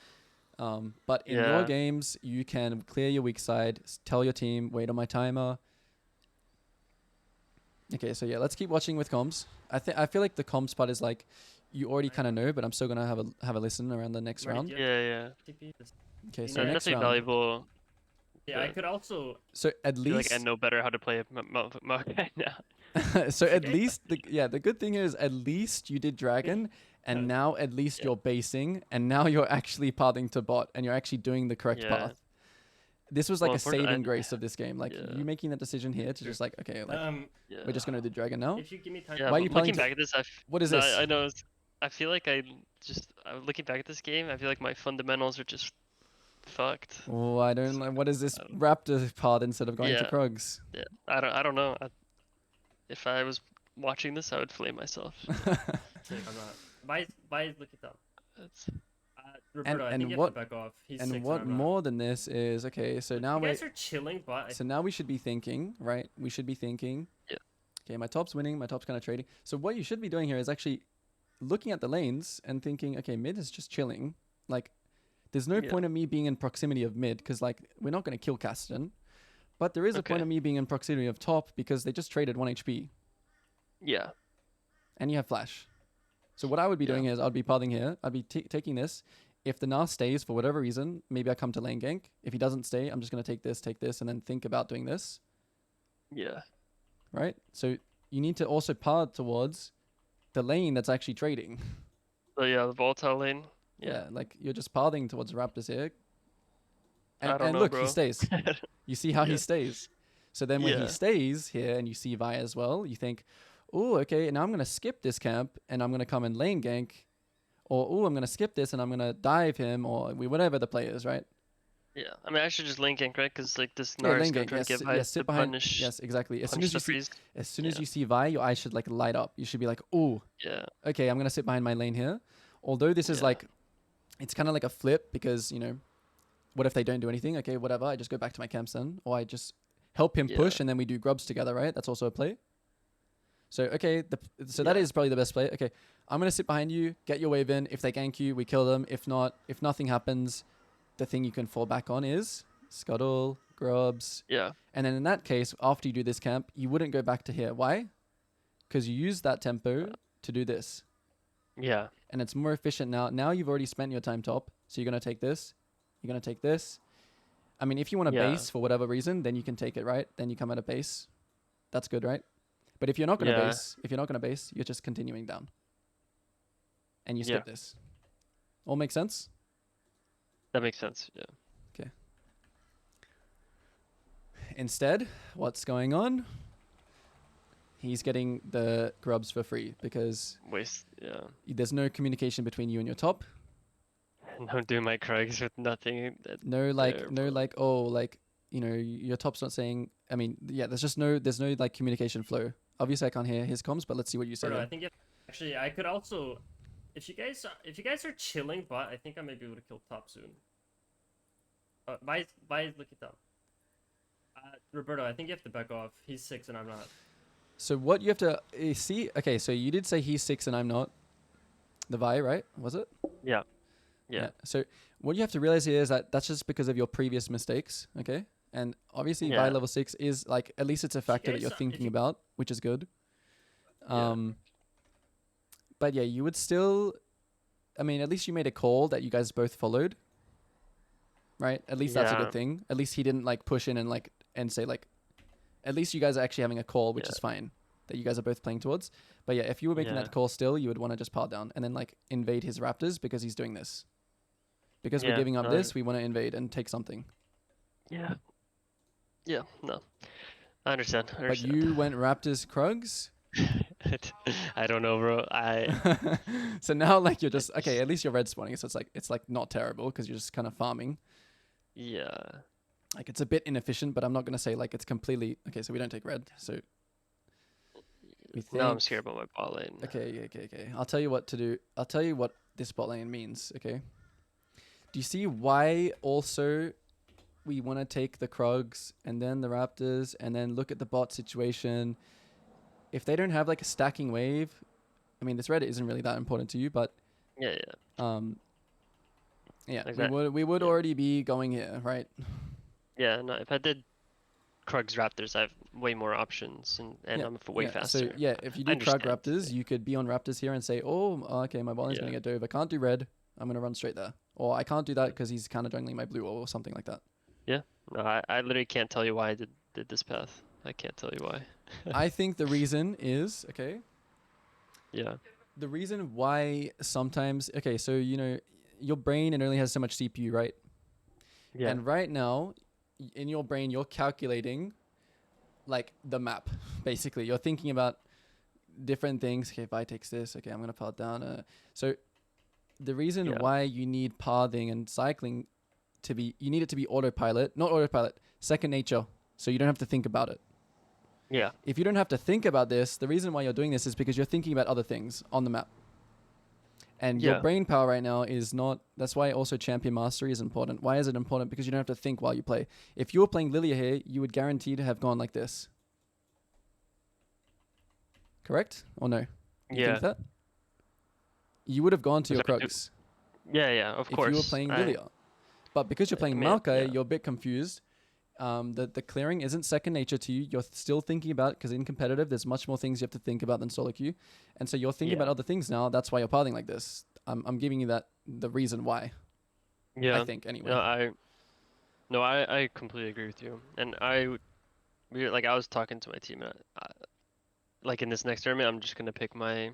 But in your Yeah. games, you can clear your weak side, tell your team, wait on my timer. Okay, so yeah, let's keep watching with comms. I feel like the comms part is like you already kind of know, but I'm still gonna have a listen around the next Ready round. to- Yeah. TP? Okay, so Yeah, next Definitely round. valuable. Yeah, I Yeah. could also. So at I feel like I least know better how to play Maokai now. so at Okay. least the good thing is at least you did dragon, and now at least Yeah. you're basing, and now you're actually pathing to bot, and you're actually doing the correct Yeah. path. This was like Well, a unfortunately, saving grace of this game, like yeah. you making that decision here to just like, okay, like Yeah. we're just gonna do dragon now. If you give me time. Yeah, Why are but you planning looking to- back at this, What is no, this? I know. I feel like looking back at this game, I feel like my fundamentals are just fucked. Oh, I don't like. What is this Um, raptor path instead of going to yeah. Krugs? Yeah, I don't know. If I was watching this, I would flame myself. Sick, I'm not. Bye, look it up. That's, Roberto, I and think you what- have to back off. He's And 6 what I'm not. more than this is, okay, so now You we guys are chilling, but so now we should be thinking, right? We should be thinking. Yeah. Okay, my top's winning. My top's kind of trading. So what you should be doing here is actually looking at the lanes and thinking, okay, mid is just chilling. Like, there's no Yeah. point of me being in proximity of mid because like we're not going to kill Caston, but there is a point Okay. of me being in proximity of top because they just traded 1 HP yeah. and you have flash. So what I would be Yeah. doing is I'd be pathing here. I'd be taking this. if the Gnar stays for whatever reason, maybe I come to lane gank. If he doesn't stay, I'm just going to take this, and then think about doing this, Yeah. right? So you need to also path towards the lane that's actually trading. So yeah, the volatile lane. Yeah, like you're just pathing towards Raptors here. I don't And know, look, bro. he stays. You see how he Yeah. stays. So then when he Yeah. stays here and you see Vi as well, you think, oh, okay, now I'm going to skip this camp and I'm going to come and lane gank. Or, oh, I'm going to skip this and I'm going to dive him or whatever the play is, right? Yeah. I mean, I should just lane gank, right? Because like this Yeah, Gnar is lane gonna gank. try to Yes, get yes, high sit to behind. punish. Yes, exactly. As soon Punish as you the see, freeze. Yeah. you see Vi, your eyes should like light up. You should be like, oh, Yeah. okay, I'm going to sit behind my lane here. Although this is Yeah. like, it's kind of like a flip because, what if they don't do anything? Okay, whatever. I just go back to my camps then. Or I just help him push and then we do grubs together, right? That's also a play. So, okay, that is probably the best play. Okay, I'm going to sit behind you, get your wave in. If they gank you, we kill them. If not, if nothing happens, the thing you can fall back on is scuttle, grubs. Yeah. And then in that case, after you do this camp, you wouldn't go back to here. Why? Because you use that tempo to do this. Yeah. And it's more efficient now. Now you've already spent your time top. So you're going to take this. You're going to take this. I mean, if you want to Yeah. base for whatever reason, then you can take it, right? Then you come at a base. That's good, right? But if you're not going to base, you're just continuing down. And you skip this. All make sense? That makes sense. Yeah. Instead, what's going on? He's getting the grubs for free because Waste. Yeah. there's no communication between you and your top. Don't do my Krugs with nothing. No, your top's not saying. I mean, yeah, there's no like communication flow. Obviously, I can't hear his comms, but let's see what you say. I think actually I could also, if you guys are chilling, but I think I may be able to kill top soon. Vi's looking top. Roberto, I think you have to back off. He's 6 and I'm not. So what you have to see? Okay, so you did say he's 6 and I'm not. The Vi, right? Was it? Yeah. Yeah. So what you have to realize here is that that's just because of your previous mistakes. Okay. And obviously, Vi level 6 is like, at least it's a factor that you're thinking about, which is good. But yeah, you would still, I mean, at least you made a call that you guys both followed, right? At least that's a good thing. At least he didn't like push in and say like, at least you guys are actually having a call, which is fine, that you guys are both playing towards. But yeah, if you were making that call still, you would want to just path down and then like invade his Raptors because he's doing this. Because we're giving up this, we want to invade and take something. Yeah. Yeah, no. I understand. But you went Raptors Krugs? I don't know, bro. So now like you're just, okay, at least you're red spawning, so it's like not terrible because you're just kind of farming. Yeah. Like it's a bit inefficient, but I'm not going to say like it's completely, okay, so we don't take red. So we think, now I'm scared about my bot lane. Okay. I'll tell you what to do. I'll tell you what this bot lane means, okay? Do you see why also we want to take the Krugs and then the Raptors and then look at the bot situation? If they don't have like a stacking wave, I mean, this red isn't really that important to you, but we would already be going here, right? Yeah, no, if I did Krugs Raptors, I have way more options and I'm way faster. So yeah, if you do Krug Raptors, you could be on Raptors here and say, oh, okay, my bot lane's going to get dove. I can't do red. I'm going to run straight there. Or I can't do that because he's kind of jungling my blue or something like that. Yeah, no, I literally can't tell you why I did this path. I can't tell you why. I think the reason is, okay. Yeah. The reason why sometimes, okay, so, your brain, it only has so much CPU, right? Yeah. And right now, in your brain, you're calculating like the map, basically. You're thinking about different things. Okay, if I takes this, okay, I'm going to path down. So the reason why you need pathing and cycling you need it to be not second nature. So you don't have to think about it. Yeah. If you don't have to think about this, the reason why you're doing this is because you're thinking about other things on the map. And your brain power right now is not, that's why also champion mastery is important. Why is it important? Because you don't have to think while you play. If you were playing Lilia here, you would guarantee to have gone like this. Correct? Or no? You think that? You would have gone to your Krugs. Yeah, of course. If you were playing Lilia. But because you're playing Maokai, you're a bit confused. The clearing isn't second nature to you. You're still thinking about, because in competitive, there's much more things you have to think about than solo queue. And so you're thinking about other things now. That's why you're pathing like this. I'm giving you the reason why. Yeah. I think anyway. I completely agree with you. And I was talking to my team. Like in this next tournament, I'm just gonna pick my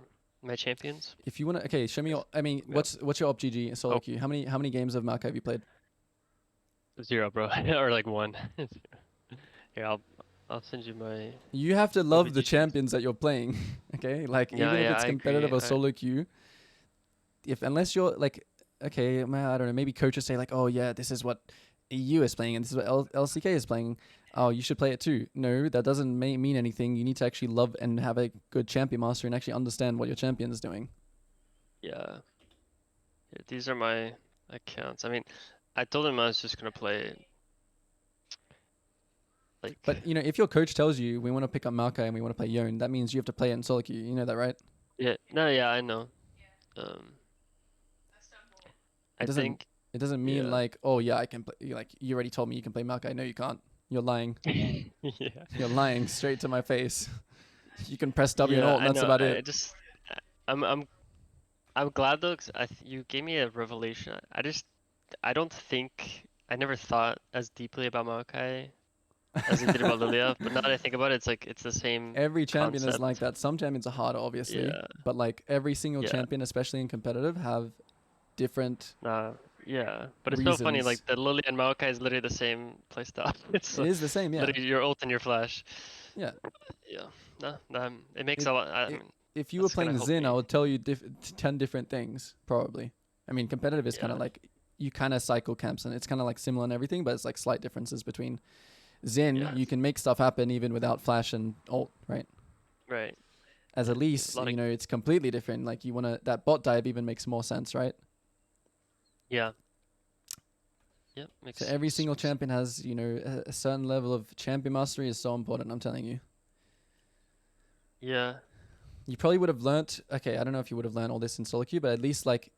champions. If you wanna, okay, show me your. I mean, Yeah. what's your op GG solo Oh. queue? How many games of Maokai have you played? 0, bro, or like 1. Here, I'll send you my. You have to love the OBG teams. champions that you're playing. Okay, like Yeah, even if yeah, it's I agree. competitive or solo queue, unless you're like, okay, man, I don't know, maybe coaches say like, oh yeah, this is what EU is playing and this is what LCK is playing. Oh, you should play it too. No, that doesn't mean anything. You need to actually love and have a good champion master and actually understand what your champion is doing. Yeah. Yeah, these are my accounts. I mean, I told him I was just gonna play like. But you know, if your coach tells you we want to pick up Maokai and we want to play Yone, that means you have to play it in solo queue. You know that, right? Yeah, no, yeah, I know. Um, It I doesn't. think, It doesn't mean yeah. like, oh yeah, I can play. Like you already told me you can play Maokai. No, you can't. You're lying. Yeah. You're lying straight to my face. You can press W and Yeah, Alt, and I that's know. about I it. just, I'm glad though, 'cause you gave me a revelation. I don't think I never thought as deeply about Maokai as I did about Lilia, but now that I think about it, it's like it's the same Every champion is like concept. that. Some champions are harder, obviously, Yeah, but like every single yeah, champion, especially in competitive, have different yeah. But it's so funny, reasons. like the Lilia and Maokai is literally the same playstyle. It's It is the same, yeah, literally your ult and your flash. yeah. Yeah, no, it makes It, a lot. I it mean, if you were that's gonna playing help Xin, I me. would tell you 10 different things, probably. I mean, competitive is kind Yeah, of like you kind of cycle camps, and it's kind of like similar in everything, but it's like slight differences between Xin. yeah, You can make stuff happen even without flash and ult, right? right. As Yeah, Elise, a lot of you know, it's completely different. Like you wanna that bot dive even makes more sense, right? yeah, yeah. So Makes every single makes sense. champion has, you know, a certain level of champion mastery is so important. I'm telling you. Yeah, You probably would have learnt. Okay, I don't know if you would have learned all this in solo queue, but at least like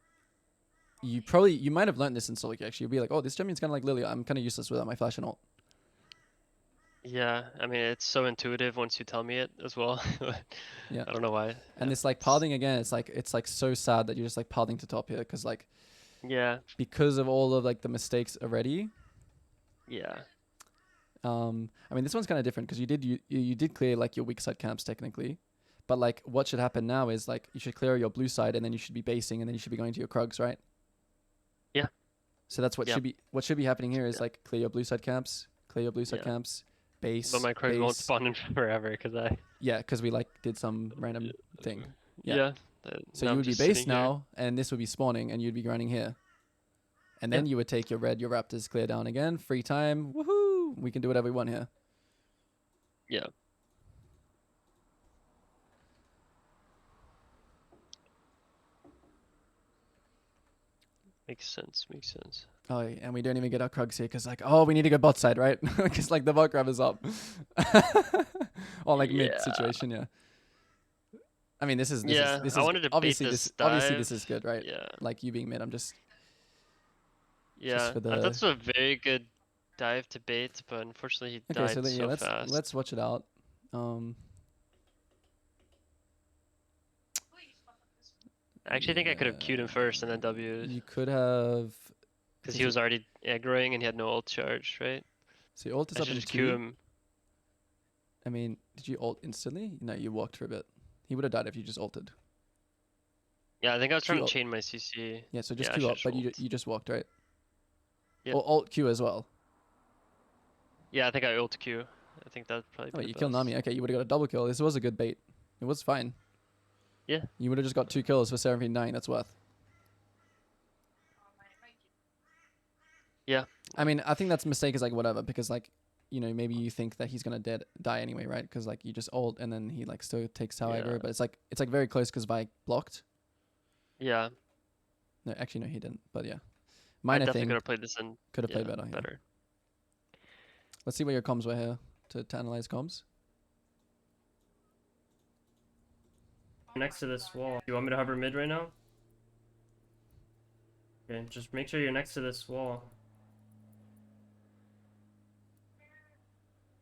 you might have learned this in solo queue. Actually, you'd be like, oh, this champion's kind of like Lilia. I'm kind of useless without my flash and ult. yeah. I mean, it's so intuitive once you tell me it as well. Yeah. I don't know why. And Yeah. this like pathing again, it's like so sad that you're just like pathing to top here because like Yeah. because of all of like the mistakes already. Yeah. I mean this one's kind of different because you did clear like your weak side camps technically, but like what should happen now is like you should clear your blue side and then you should be basing and then you should be going to your Krugs, right? Yeah. So that's what Yeah. should be happening here is Yeah. like clear your blue side camps, clear your blue side Yeah. camps, base, But my Krugs won't base. spawn in forever because I. Yeah, because we like did some random thing. Yeah. Yeah. So Now you I'm would be just base sitting here. now, and this would be spawning, and you'd be grinding here. And then Yeah. you would take your red, your raptors, clear down again, free time, woohoo! We can do whatever we want here. Yeah. Makes sense. Makes sense. Oh, and we don't even get our Krugs here because like, oh, we need to go bot side, right? Because like the bot grab is up, or like mid Yeah. situation, yeah. I mean, this is Yeah. this I is wanted to bait obviously this obviously dive. this is good, right? Yeah. Like you being mid, I'm just Yeah. for the That's a very good dive to bait, but unfortunately he okay. So died yeah, so fast. let's watch it out. I actually think I could have queued him first and then Yeah, W'd. you could have Because okay, he was already aggroing and he had no ult charge, right? so your ult is I up should in just queue 2. him. I mean, did you ult instantly? No, you walked for a bit. He would have died if you just ulted. Yeah, I think I was trying Q to ult. chain my CC. Yeah, so just Yeah, I Q should up, just but ult. you just walked, right? Yep. Or alt Q as well. Yeah, I think I ult Q. I think that'd probably Oh, be you the killed best. Nami. Okay, you would have got a double kill. This was a good bait. It was fine. Yeah. You would have just got 2 kills for 17-9. That's worth. Yeah. I mean, I think that's a mistake is like whatever because like, you know, maybe you think that he's gonna die anyway, right? Because like you just ult and then he like still takes tower Yeah. aggro, but it's like very close because Vi blocked. Yeah. No, actually no, he didn't. But yeah, I minor definitely thing. could have played this in. Could have Yeah, played better. Yeah. better. Let's see what your comms were here to analyze comms. Next to this wall. You want me to hover mid right now? Okay, just make sure you're next to this wall.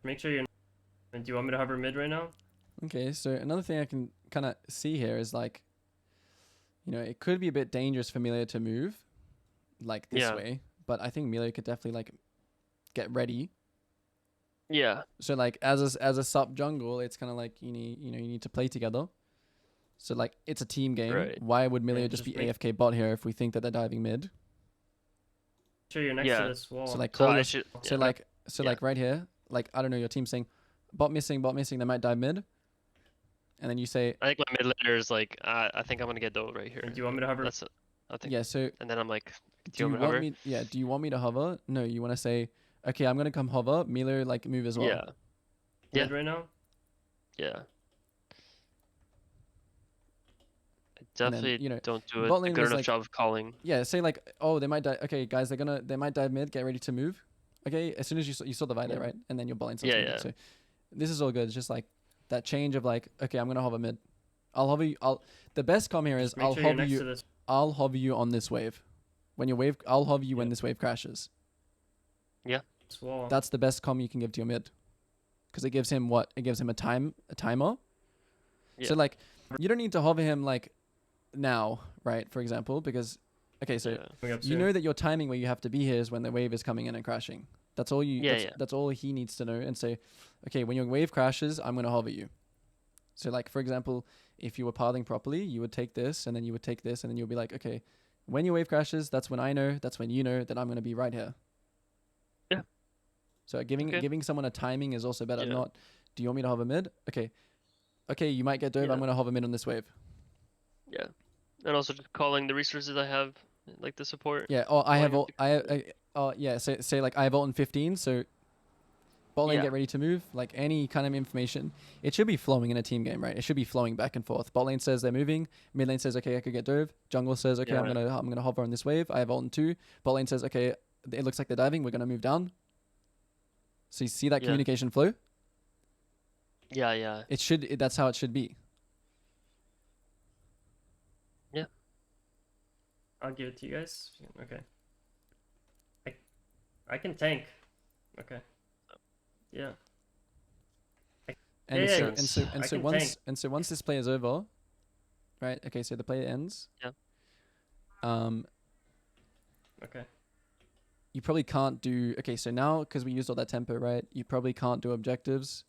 Make sure you're. And do you want me to hover mid right now? Okay, so another thing I can kind of see here is like, you know, it could be a bit dangerous for Melia to move like this Yeah. way but I think Milio could definitely like get ready. Yeah. So like as a sub jungle, it's kind of like you need to play together. So like it's a team game. Right. Why would Milio Yeah, just be just make- AFK bot here if we think that they're diving mid? Sure, you're next Yeah. to this wall. So like So call I your, should. so yeah. like Yeah. like right here, like I don't know, your team saying bot missing, they might dive mid, and then you say I think my mid laner is like, I think I'm gonna get dove right here. Do you want me to hover? That's. I think. yeah. So And then I'm like, do you want me to want hover? me? Yeah. Do you want me to hover? No. You want to say okay, I'm gonna come hover. Milio like move as well. Yeah. Yeah. Mid right now? Yeah. I And then, definitely you know, don't do a bot lane good was enough like- job of calling. Yeah. Say like oh they might die. Okay guys, they might dive mid. Get ready to move. Okay. As soon as you saw the Vi there, Yeah. right? And then your bot lane starts Yeah, moving. yeah. So this is all good. It's just like that change of like okay, I'm gonna hover mid. I'll hover you. The best com here is Just make I'll sure you're hover next you. to this. I'll hover you on this wave. When your wave, I'll hover you when Yeah. this wave crashes. This wall. That's the best comm you can give to your mid, because it gives him what? It gives him a timer. So Yeah. like, you don't need to hover him like now, right? For example, because okay, so Yeah. Coming up you soon. know that your timing where you have to be here is when the wave is coming in and crashing. That's all you. Yeah, that's, yeah. that's all he needs to know and say, okay, when your wave crashes, I'm gonna hover you. So like for example, if you were pathing properly, you would take this and then you would take this and then you'll be like, okay, when your wave crashes, that's when I know, that's when you know that I'm gonna be right here. Yeah. So giving Okay. giving someone a timing is also better. Yeah. Not, do you want me to hover mid? Okay. Okay, you might get dove. Yeah. I'm gonna hover mid on this wave. Yeah. And also just calling the resources I have, like the support. Yeah. Oh, I have Calling all. up Oh yeah. Say like I have ult in 15. So bot lane Yeah. get ready to move. Like any kind of information, it should be flowing in a team game, right? It should be flowing back and forth. Bot lane says they're moving. Mid lane says okay, I could get dove. Jungle says okay, Yeah. I'm gonna hover on this wave. I have ult in 2. Bot lane says okay, it looks like they're diving. We're gonna move down. So you see that Yeah. communication flow? Yeah, yeah. It should. That's how it should be. I'll give it to you guys. Okay. I can tank. Okay. Yeah. And Yeah, so yeah, and so I and so can once tank. and so once this play is over, right? Okay, so the play ends. Yeah. Okay. You probably can't do. Okay, so now because we used all that tempo, right? You probably can't do objectives.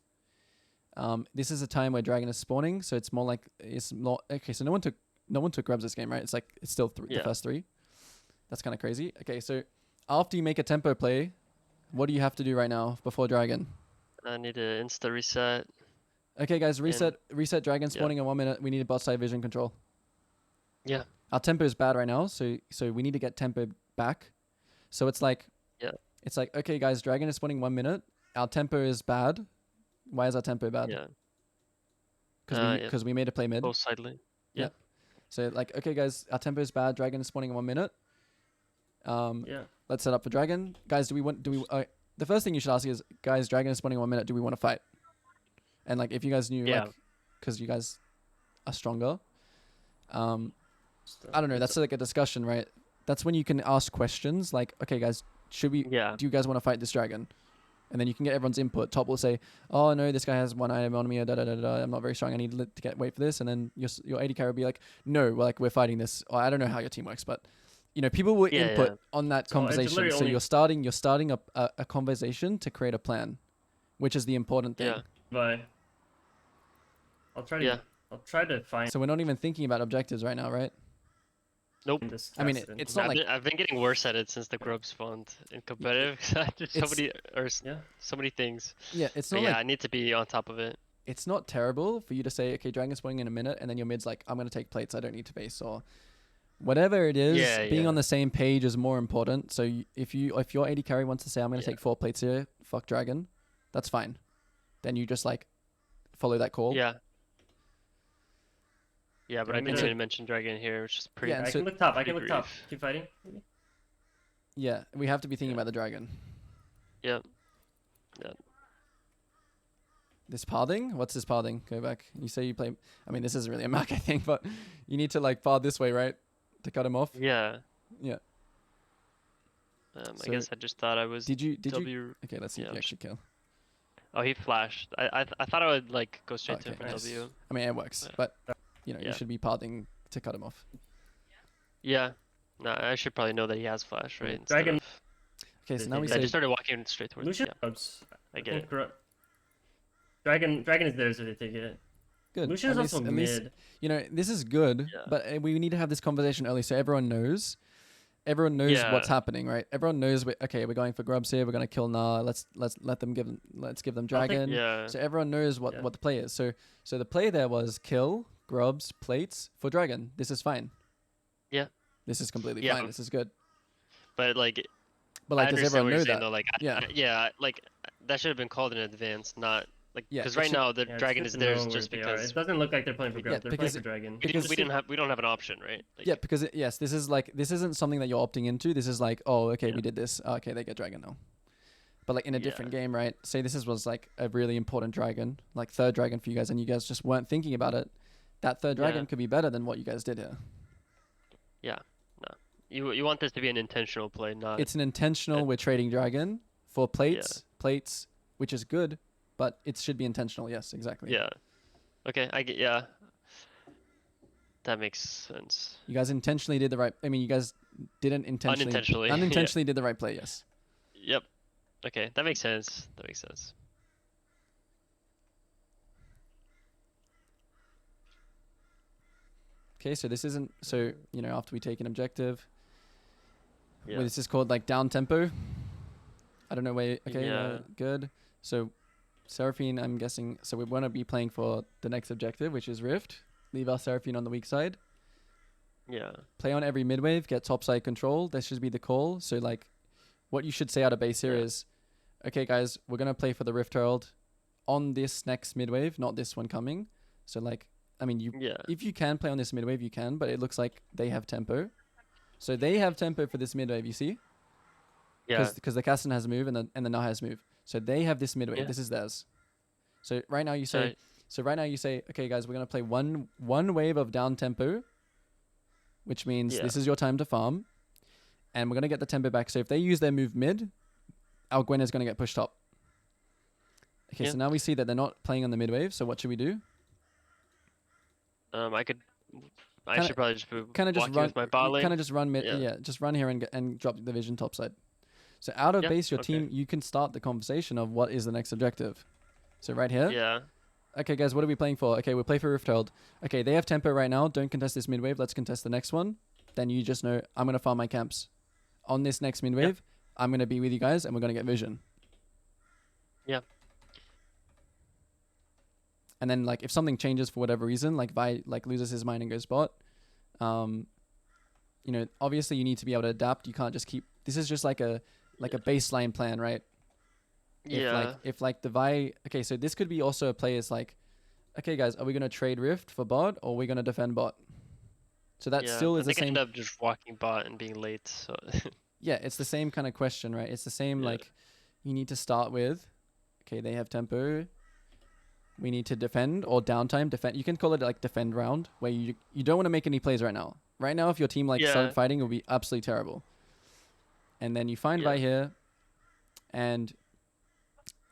This is a time where dragon is spawning, so it's more like it's not okay. So no one took grubs this game, right? It's like it's still the Yeah. first 3. That's kind of crazy. Okay, so after you make a tempo play, what do you have to do right now before dragon? I need to insta reset. Okay, guys, reset dragon spawning in 1 minute. We need bot side vision control. Yeah. Our tempo is bad right now, so we need to get tempo back. So it's like, Yeah. it's like okay, guys, dragon is spawning 1 minute. Our tempo is bad. Why is our tempo bad? Yeah. Because we made a play mid. Both side lane. So like, okay, guys, our tempo is bad. Dragon is spawning in 1 minute. Yeah. Let's set up for dragon, guys. Do we want? Do we? The first thing you should ask is, guys, dragon is spawning in 1 minute. Do we want to fight? And like, if you guys knew, Yeah. like, because you guys are stronger. I don't know. That's like a discussion, right? That's when you can ask questions like, okay, guys, should we? Yeah. Do you guys want to fight this dragon? And then you can get everyone's input. Top will say, oh no, this guy has 1 item on me. Da, da, da, da, I'm not very strong. I need to wait for this. And then your AD carry will be like, no, we're fighting this. Or I don't know how your team works, but you know, people will Yeah, input yeah. on that So it's conversation. literally So only- you're starting a conversation to create a plan, which is the important thing. Yeah. Bye. I'll try to. Yeah. I'll try to find So we're not even thinking about objectives right now, right? Nope. this. I mean, casted. it's not like I've been getting worse at it since the grub spawned in competitive. 'Cause I did so It's- many Yeah. so many things. yeah, it's But not yeah, like I need to be on top of it. it's not terrible for you to say, okay, dragon spawning in a minute, and then your mid's like, I'm gonna take plates. I don't need to base or whatever it is. Yeah, being yeah. on the same page is more important. So if your AD carry wants to say, I'm gonna Yeah. take 4 plates here, fuck dragon, that's fine. Then you just like follow that call. Yeah. Yeah, but I I'm didn't gonna- even mention dragon here, which is pretty. Yeah, and I so- can look top. I can pretty look top. brief. Keep fighting. Maybe? Yeah, we have to be thinking Yeah. about the dragon. Yeah. This pathing? What's this pathing? Go back. You say you play. I mean, this isn't really a Mac, I think, but you need to like path this way, right, to cut him off. Yeah. Yeah. I So, guess I just thought I was Did you? W. Okay, let's see if Yeah, you I'm actually kill. Oh, he flashed. I thought I would like go straight to Okay, him for nice. W. I mean, it works, Yeah. but you know, you Yeah. should be pathing to cut him off. Yeah. No, I should probably know that he has flash, right? Yeah. Instead Dragon- of Okay, so They now we did. I say just started walking straight towards. Lucian Yeah, grubs. I get it. think Dragon is theirs if they take it. good. Lucian's At least, also at least, mid. you know, this is good, Yeah. but we need to have this conversation early so everyone knows. Everyone knows what's Yeah. happening, right? Everyone knows. Okay, we're going for grubs here. We're gonna kill Nah. Let's give them dragon. Yeah. So everyone knows what Yeah. the play is. So the play there was kill grubs plates for dragon. This is fine. Yeah. This is completely Yeah. fine. This is good. But like, But I like, does understand everyone what you're know saying that? though. Like, Yeah. yeah, like that should have been called in advance, not like Yeah, because it right should- now the Yeah, it's dragon good is to theirs know where just they are. because It doesn't look like they're playing for grubs. They're because playing for dragon. because- we don't have an option, right? Like, Yeah, because yes, this isn't something that you're opting into. This is like, oh, okay, Yeah. we did this. Oh, okay, they get dragon now. But like in a Yeah. different game, right? Say was like a really important dragon, like third dragon for you guys, and you guys just weren't thinking about it. That third dragon Yeah. could be better than what you guys did here. you want this to be an intentional play, not It's an intentional. We're trading dragon for plates, which is good, but it should be intentional. Yes, exactly. yeah. Okay, I get that makes sense. You guys intentionally did the right. I mean, you guys didn't Unintentionally, yeah. Unintentionally did the right play. Yes. Yep. Okay, that makes sense. That makes sense. Okay, so this isn't so after we take an objective. Yeah. Well, this is called like down tempo. I don't know where. Okay, Yeah. good. So, Seraphine, I'm guessing. So we want to be playing for the next objective, which is Rift. Leave our Seraphine on the weak side. Yeah. Play on every mid wave. Get topside control. That should be the call. So like, what you should say out of base here Yeah. is, okay, guys, we're gonna play for the Rift Herald on this next mid wave, not this one coming. So like, I mean, Yeah. if you can play on this mid wave, you can. But it looks like they have tempo. So they have tempo for this mid wave. You see? Yeah. Because the Kasten has move and the Na has move. So they have this mid wave. Yeah. This is theirs. So right now you say. Right. So right now you say, okay, guys, we're gonna play one wave of down tempo, which means Yeah. this is your time to farm, and we're gonna get the tempo back. So if they use their move mid, our Gwen is gonna get pushed top. Okay, Yeah. so now we see that they're not playing on the mid wave. So what should we do? I Kinda- should probably just be Kind of just walking run. with my bot lane. Kind of just run mid. Yeah. Yeah, just run here and drop the vision topside. So out of Yeah, base, your okay. team, you can start the conversation of what is the next objective. So right here. Yeah. Okay, guys, what are we playing for? Okay, we'll play for Rift Herald. Okay, they have tempo right now. Don't contest this mid wave. Let's contest the next one. Then you just know I'm gonna farm my camps on this next mid wave. I'm gonna be with you guys, and we're gonna get vision. Yeah. And then like if something changes for whatever reason, like Vi like loses his mind and goes bot, obviously you need to be able to adapt. You can't just keep. This is just like a baseline plan, right? Yeah. If the Vi, okay, so this could be also a play is like, okay, guys, are we gonna trade Rift for bot or are we gonna defend bot? So that Yeah, still I is the think I same. end up just walking bot and being late. So Yeah, it's the same kind of question, right? It's the same Yeah. like, you need to start with, okay, they have tempo. We need to defend or downtime defend. You can call it like defend round where you don't want to make any plays right now. Right now, if your team like started Yeah. fighting, it would be absolutely terrible. And then you find Yeah. Vi here, and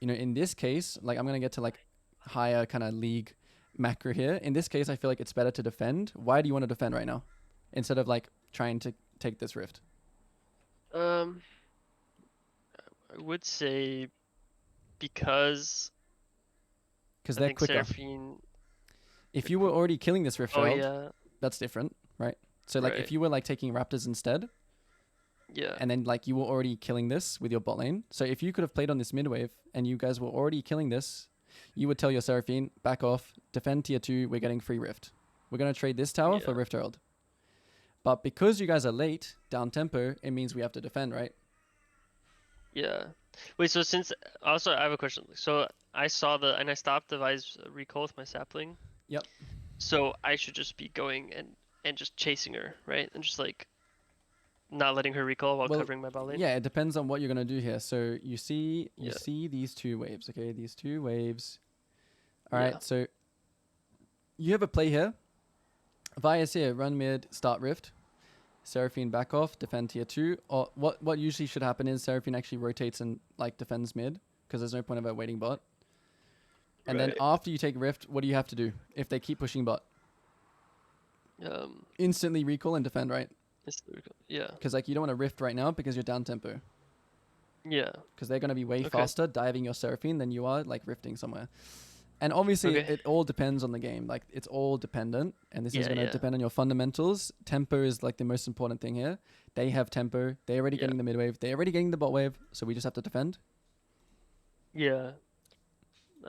in this case, like I'm gonna get to like higher kind of league macro here. In this case, I feel like it's better to defend. Why do you want to defend right now, instead of like trying to take this rift? I would say because Because I they're think quicker. Seraphine. If you were already killing this rift Oh herald, yeah. that's different, right? So like Right. if you were like taking raptors instead, Yeah. and then like you were already killing this with your bot lane. So if you could have played on this mid wave and you guys were already killing this, you would tell your Seraphine, back off, defend tier 2, we're getting free rift. We're going to trade this tower for Yeah. Rift Herald. But because you guys are late, down tempo, it means we have to defend, right? Yeah. Wait, so since also I have a question. So I saw and I stopped the Vi's recall with my sapling. Yep. So I should just be going and just chasing her, right? And just like not letting her recall while Well, covering my bot lane. Yeah, it depends on what you're going to do here. So you see Yeah. these two waves, okay? These two waves. All Yeah. right, so you have a play here. Vi is here, run mid, start rift. Seraphine back off, defend tier 2. Or what usually should happen is Seraphine actually rotates and like defends mid because there's no point of her waiting bot. And then Right. after you take rift, what do you have to do if they keep pushing bot? Instantly recall and defend, right? It's the recall. Yeah. Because like you don't want to rift right now because you're down tempo. Yeah. because they're going to be way Okay. faster diving your Seraphine than you are like rifting somewhere. And obviously, Okay. it all depends on the game. Like, it's all dependent, and this is Yeah, going to yeah. depend on your fundamentals. Tempo is like the most important thing here. They have tempo. They're already Yeah. getting the mid wave. They're already getting the bot wave. So we just have to defend. Yeah.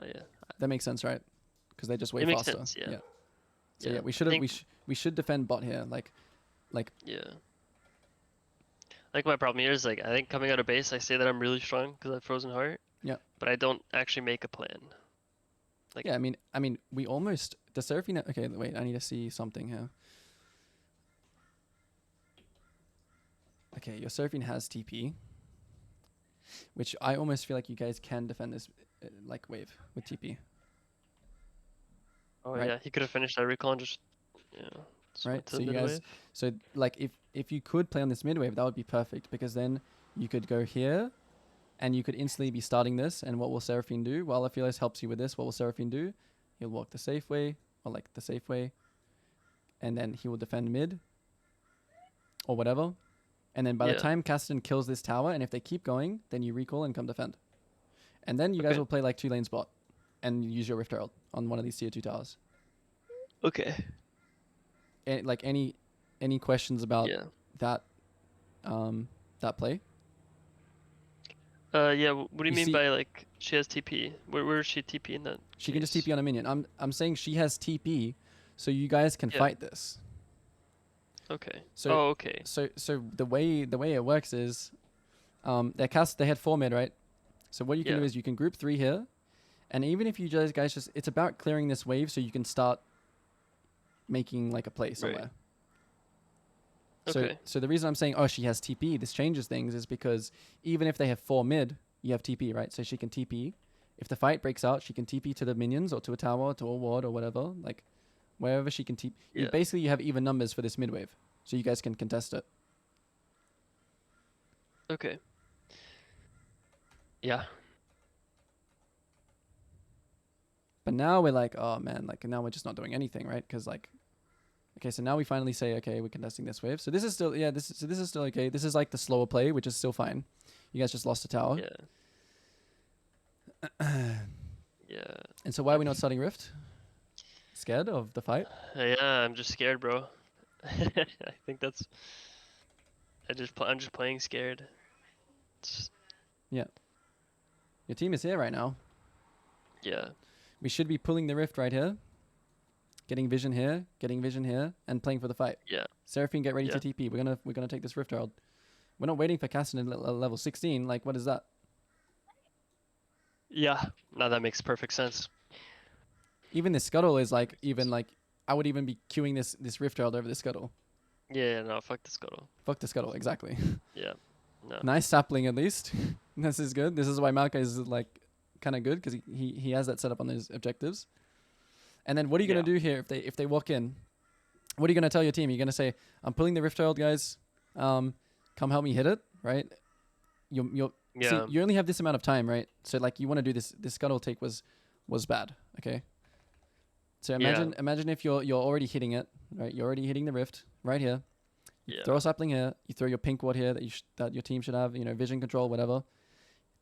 Yeah. That makes sense, right? Because they're just way It makes faster. sense, yeah. So Yeah. we I should have think, we should defend bot here. Like yeah. Like my problem here is like I think coming out of base I say that I'm really strong because I have Frozen Heart. Yeah. But I don't actually make a plan. Like yeah, I mean we almost the Seraphine. Okay, wait, I need to see something here. Okay, your Seraphine has TP, which I almost feel like you guys can defend this like wave with TP. oh right? yeah, he could have finished that recall and just Right, went to so the you mid guys, wave. so like if you could play on this mid wave, that would be perfect because then you could go here, and you could instantly be starting this. And what will Seraphine do? While Aphilos helps you with this, what will Seraphine do? He'll walk the safe way, or like the safe way, and then he will defend mid, or whatever. And then by the Yeah. time Caston kills this tower, and if they keep going, then you recall and come defend. And then you guys Okay. will play like 2 lane spot, and use your Rift Herald on one of these tier 2 towers. Okay. Like any questions about Yeah. that that play? Yeah. What do you You mean see- by like she has TP? Where is she TP in that? She can just case? TP on a minion. I'm saying she has TP, so you guys can Yeah. fight this. Okay. So Oh, okay. so the way it works is, they had 4 mid, right? So what you can do Yeah. is you can group 3 here, and even if you guys just, it's about clearing this wave so you can start making like a play somewhere. Okay. So the reason I'm saying, oh, she has TP, this changes things, is because even if they have 4 mid, you have TP, right? So she can TP. If the fight breaks out, she can TP to the minions or to a tower, to a ward or whatever, like wherever she can TP. Yeah. Basically, you have even numbers for this mid wave, so you guys can contest it. Okay. Yeah. But now we're like, oh man, like now we're just not doing anything, right? Because like, okay, so now we finally say, okay, we're contesting this wave. So this is still, this is still okay. This is like the slower play, which is still fine. You guys just lost a tower. Yeah. Yeah. And so why are we not starting Rift? Scared of the fight? Yeah, I'm just scared, bro. I think that's. I'm just playing scared. It's, Your team is here right now. yeah. We should be pulling the Rift right here. Getting vision here, and playing for the fight. Yeah. Seraphine, get ready Yeah. to TP. We're gonna take this Rift Herald. We're not waiting for Caston at level 16. Like, what is that? Yeah. Now that makes perfect sense. Even this Scuttle is like, I would even be queuing this Rift Herald over the Scuttle. Yeah. No. Fuck the Scuttle. Fuck the Scuttle, exactly. Yeah. No. Nice sapling at least. This is good. This is why Maokai is like kind of good, because he has that set up on his objectives. And then what are you gonna do here if they walk in? What are you gonna tell your team? You're gonna say, I'm pulling the Rift Herald, guys. Come help me hit it, right? See, Yeah. you only have this amount of time, right? So like you want to do this. This Scuttle take was bad. Okay. So imagine if you're already hitting it, right? You're already hitting the Rift right here. You Yeah. throw a sapling here. You throw your pink ward here that your team should have. Vision control, whatever.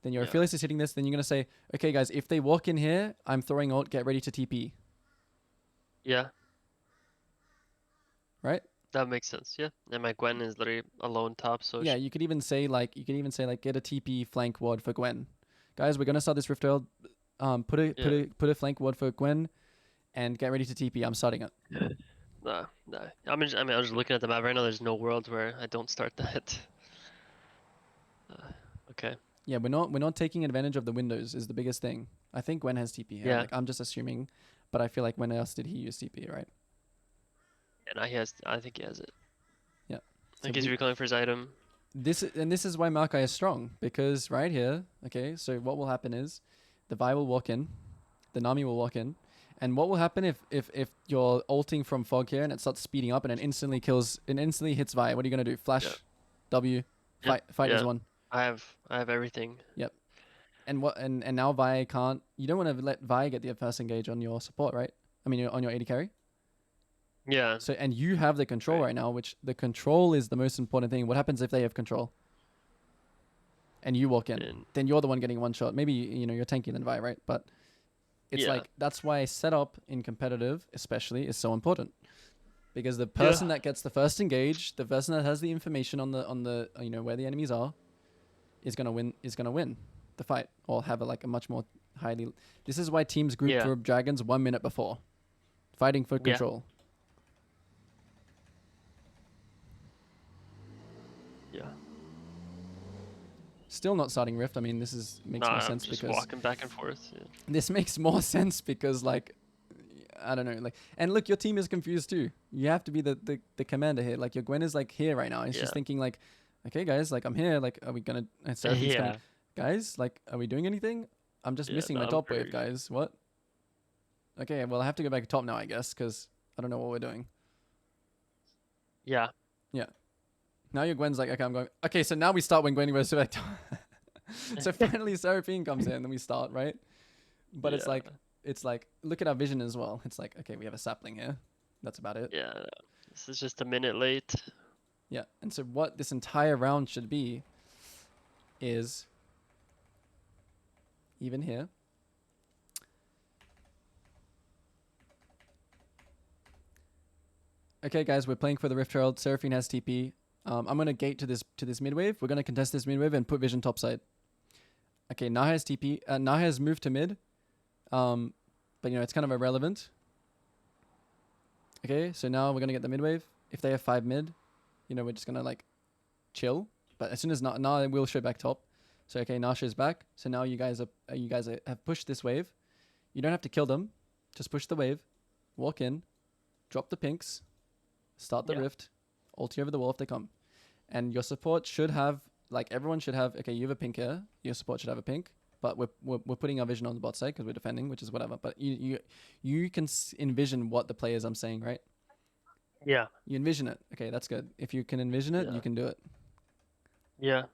Then your Aphilos is hitting this. Then you're gonna say, okay, guys, if they walk in here, I'm throwing ult. Get ready to TP. Yeah. Right? That makes sense. Yeah. And my Gwen is literally alone top, so Yeah, you could even say like get a TP flank ward for Gwen. Guys, we're gonna start this Rift Herald. Put a flank ward for Gwen, and get ready to TP. I'm starting it. Nah. I'm just looking at the map right now. There's no world where I don't start that. Okay. Yeah, we're not taking advantage of the windows is the biggest thing. I think Gwen has TP here. Yeah. Like, I'm just assuming, but I feel like when else did he use TP, right? And I think he has it. Yeah. I think he's we- recalling for his item. This is why Maokai is strong, because right here, okay, so what will happen is the Vi will walk in, the Nami will walk in, and what will happen if you're ulting from Fog here and it starts speeding up and it instantly hits Vi? What are you gonna do? Flash, Yeah. W, Yeah, fight as yeah. one. I have everything. And now Vi can't. You don't want to let Vi get the first engage on your support, right? I mean, on your AD carry. Yeah. So and you have the control right now, which the control is the most important thing. What happens if they have control? and you walk in, Then- then you're the one getting one shot. Maybe you're tankier than Vi, right? But it's Yeah. like that's why setup in competitive, especially, is so important. Because the person that gets the first engage, the person that has the information on the where the enemies are, is gonna win the fight, or have a much more highly. This is why teams group Yeah. for dragons 1 minute before, fighting for Yeah. control. Yeah. Still not starting Rift. I mean, this makes Nah, more I'm sense just because walking back and forth. Yeah. this makes more sense because like I don't know, like, and look, your team is confused too. You have to be the commander here. Like your Gwen is like here right now. He's just Yeah. thinking like, okay guys, like I'm here. Like, are we gonna? And Seraphine's coming. Yeah. Guys, like, are we doing anything? I'm just Yeah, missing no, my I'm top wave, very- guys. What? Okay, well I have to go back top now, I guess, because I don't know what we're doing. Yeah. Now your Gwen's like, okay, I'm going. Okay, so now we start when Gwen goes to back top. So finally Seraphine comes in, and we start, right? But it's Yeah. like, look at our vision as well. It's like, okay, we have a sapling here. That's about it. Yeah. This is just a minute late. Yeah. And so what this entire round should be is even here. Okay, guys, we're playing for the Rift Herald. Seraphine has TP. I'm gonna gate to this mid wave. We're gonna contest this mid wave and put vision topside. Okay, Naha has TP. Naha has moved to mid. But it's kind of irrelevant. Okay, so now we're gonna get the mid wave. If they have 5 mid, we're just gonna like chill. But as soon as Naha will show back top. So okay, Nasha is back. So now you guys have pushed this wave. You don't have to kill them. Just push the wave, walk in, drop the pinks, start the Yeah. rift, ulti over the wall if they come. And your support should have, like, everyone should have, okay, you have a pink here, your support should have a pink, but we're putting our vision on the bot side because we're defending, which is whatever. But you can envision what the players I'm saying, right? Yeah. You envision it. Okay, that's good. If you can envision it, Yeah. you can do it. Yeah.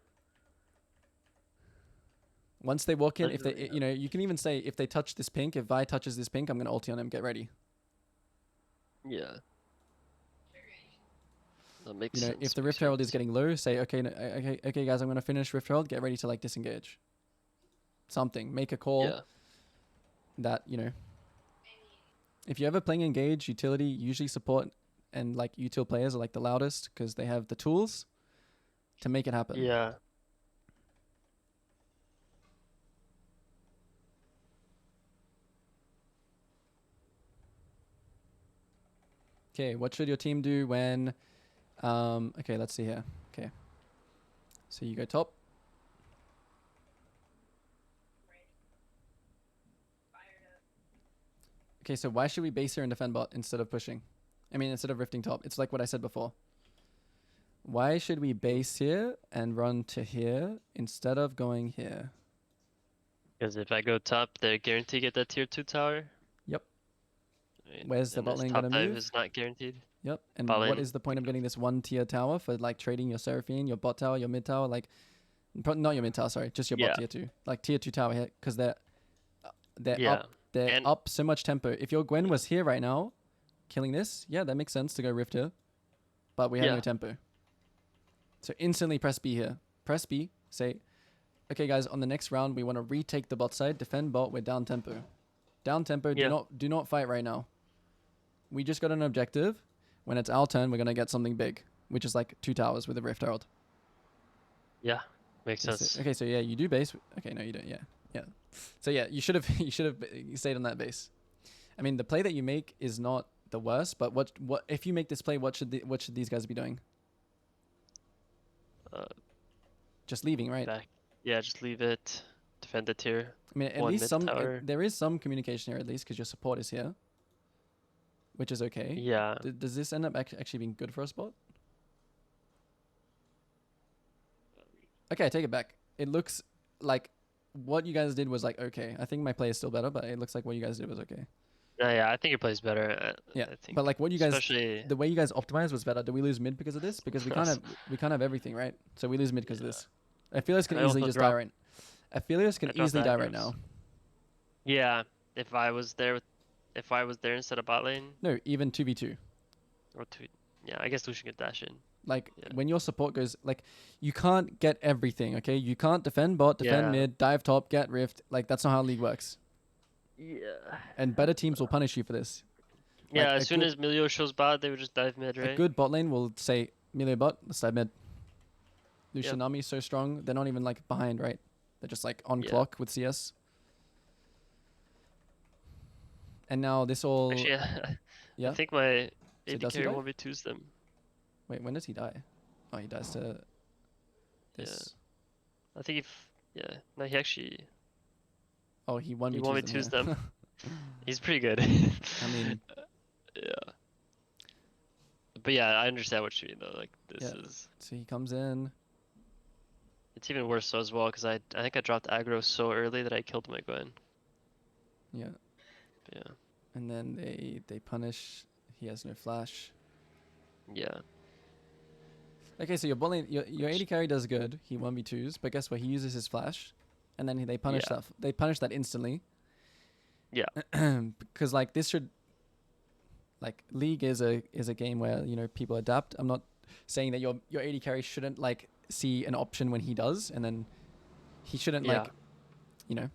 Once they walk in, if they, Literally, you can even say if they touch this pink, if Vi touches this pink, I'm gonna ulti on him. Get ready. Yeah. That makes sense. If the makes Rift Herald is sense. getting low, say okay, okay, guys, I'm gonna finish Rift Herald. Get ready to like disengage. Something. Make a call Yeah. that If you're ever playing engage utility, usually support and like util players are like the loudest because they have the tools to make it happen. Yeah. Okay, what should your team do when? Okay, let's see here. Okay, so you go top. Okay, so why should we base here and defend bot instead of pushing? I mean, instead of rifting top. It's like what I said before. Why should we base here and run to here instead of going here? Because if I go top, they're guaranteed to get that tier 2 tower. Yep. I mean, Where's the and bot this lane top gonna dive move? is not guaranteed. Yep. And Bot what lane, is the point of think getting this 1 tier tower for like trading your Seraphine, your bot tower, your mid tower? Like, not your mid tower, sorry, just your Yeah. bot tier 2. Like tier 2 tower here, because they're Yeah. up. They're And- up so much tempo. If your Gwen was here right now, killing this, yeah, that makes sense to go rift here. But we have no Yeah. tempo. So instantly press B here. Press B. Say, okay, guys, on the next round, we want to retake the bot side. Defend bot. We're down tempo. Down tempo. Yeah. Do not fight right now. We just got an objective. When it's our turn, we're gonna get something big, which is like 2 towers with a Rift Herald. Yeah. Makes Okay, sense. so, okay, so yeah, you do base. Okay, no, you don't. Yeah, yeah. So yeah, you should have stayed on that base. I mean, the play that you make is not the worst, but what if you make this play? What should these guys be doing? Just leaving, right? Back. Yeah, just leave it. Defend the tier. I mean, at One least mid some tower. there is some communication here at least because your support is here, which is okay. Yeah. Does this end up actually being good for a spot? Okay, I take it back. It looks like what you guys did was like okay. I think my play is still better, but it looks like what you guys did was okay. Yeah, I think your play's better. Yeah, I think. but like what you guys, Especially. the way you guys optimized was better. Do we lose mid because of this? Because we can't have everything, right? So we lose mid because of this. Aphelios can I easily also just die drop- right. Aphelios can I drop easily die right aggros. now. Yeah, if I was there instead of bot lane, No, even 2v2. or two. Yeah, I guess Lucian could dash in. Like Yeah. when your support goes, like you can't get everything. Okay, you can't defend bot, defend Yeah. mid, dive top, get rift. Like that's not how League works. Yeah. And better teams will punish you for this. Yeah, Like as soon as Milio shows bot, they would just dive mid, a right? good bot lane will say melee bot, let's dive mid. Yep. Lucian Nami so strong, they're not even like behind, right? They're just like on Yeah. clock with CS. And now this all Actually, yeah. yeah. I think my So AD does he carry die? 1v2s them. Wait, when does he die? Oh, he dies to this. I think if yeah, no, he actually Oh, he 1v2s 1v2s them. them. He's pretty good. I mean, yeah. But yeah, I understand what you mean though. Like this Yeah. is so he comes in. it's even worse so as well because I think I dropped aggro so early that I killed my Gwen. Yeah. But yeah. And then they punish. He has no flash. Yeah. Okay, so your bot lane, your AD carry does good. He 1v2s, but guess what? He uses his flash, and then they punish Yeah. that. They punish that instantly. Yeah. Because like this should, like League is a game where people adapt. I'm not saying that your AD carry shouldn't like see an option when he does, and then he shouldn't Yeah. like,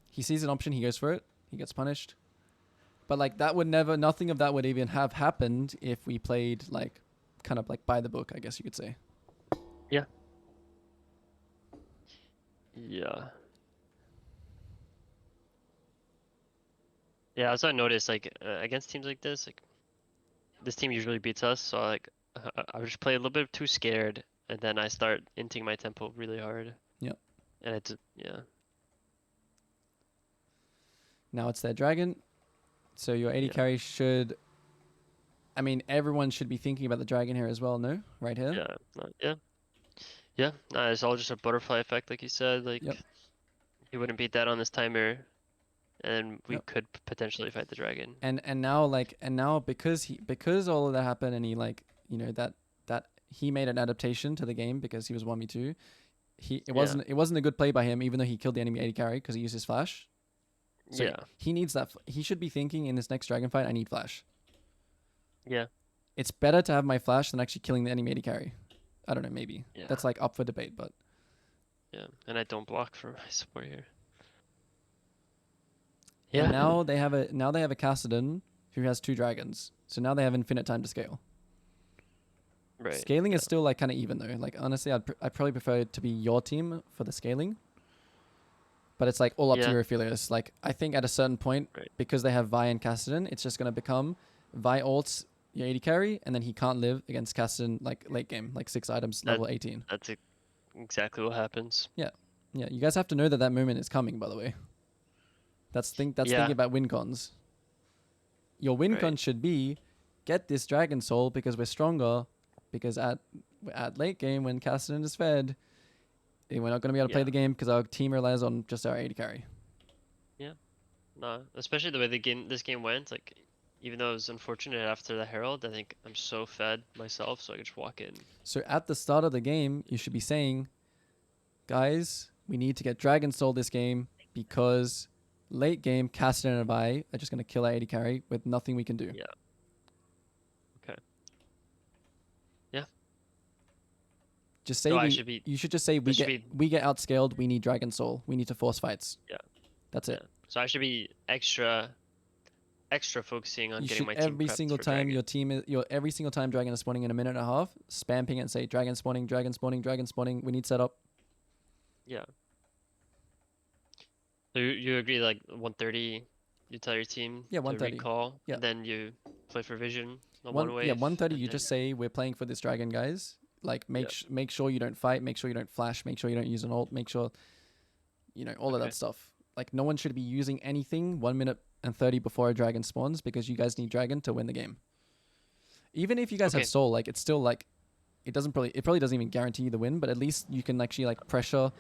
he sees an option, he goes for it, he gets punished. But like that would never, nothing of that would even have happened if we played like kind of like by the book, I guess you could say. Yeah. Yeah. Yeah, as I noticed, like against teams like this team usually beats us, so like I would just play a little bit too scared, and then I start inting my tempo really hard. Yep. And it's yeah. Now it's their dragon. So your AD Yeah. carry should, I mean, everyone should be thinking about the dragon here as well, no? Right here? Yeah. Yeah. Yeah. Nah, it's all just a butterfly effect, like you said. Like Yep. he wouldn't beat that on this timer, and we Yep. could potentially fight the dragon. And now because all of that happened and he like, that he made an adaptation to the game because he was 1v2. It wasn't a good play by him even though he killed the enemy AD carry because he used his flash. So Yeah. he needs that. He should be thinking in this next dragon fight, I need flash. Yeah. It's better to have my flash than actually killing the enemy AD carry. I don't know, maybe. Yeah. That's like up for debate, but Yeah. And I don't block for my support here. yeah. Yeah. Now they have a Kassadin who has 2 dragons. So now they have infinite time to scale. Right. Scaling is still like kind of even though. Like honestly, I'd probably prefer it to be your team for the scaling. But it's like all up to Yeah. your Aphelios. Like I think at a certain point, Right. because they have Vi and Kassadin, it's just gonna become Vi ults your AD carry, and then he can't live against Kassadin like late game, like 6 items, level 18. That's exactly what happens. Yeah, you guys have to know that moment is coming. By the way, that's Yeah. thinking about win cons. Your win Right. con should be get this Dragon Soul because we're stronger. Because at late game when Kassadin is fed, we're not going to be able to play Yeah. the game because our team relies on just our AD carry. No, especially the way this game went. Like, even though it was unfortunate after the Herald, I think I'm so fed myself, so I could just walk in. So at the start of the game, you should be saying, guys, we need to get Dragon Soul this game because late game, Kassadin and Vi are just going to kill our AD carry with nothing we can do. Yeah. Okay. Yeah. Just say So I should be. you should just say we should get outscaled. We need Dragon Soul. We need to force fights. Yeah. That's it. Yeah. So I should be extra focusing on You getting should my team every prepped single for time dragon. every single time Dragon is spawning in a minute and a half, spam ping and say Dragon spawning, Dragon spawning, Dragon spawning. We need setup. Yeah. So you agree like 130? You tell your team Yeah, to 130. recall, Yeah. and then you play for vision on one wave. 130. and You then- just say we're playing for this Dragon, guys. Like make sure you don't fight. Make sure you don't flash. Make sure you don't use an ult. Make sure, all of Okay. that stuff. Like no one should be using anything 1 minute and 30 before a Dragon spawns because you guys need Dragon to win the game. Even if you guys have Okay. Soul, like it's still like it probably doesn't even guarantee you the win, but at least you can actually like pressure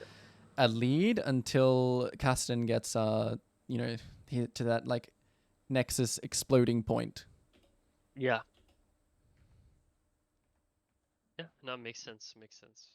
a lead until Kassadin gets to that like Nexus exploding point. Yeah. Yeah. No, makes sense. Makes sense.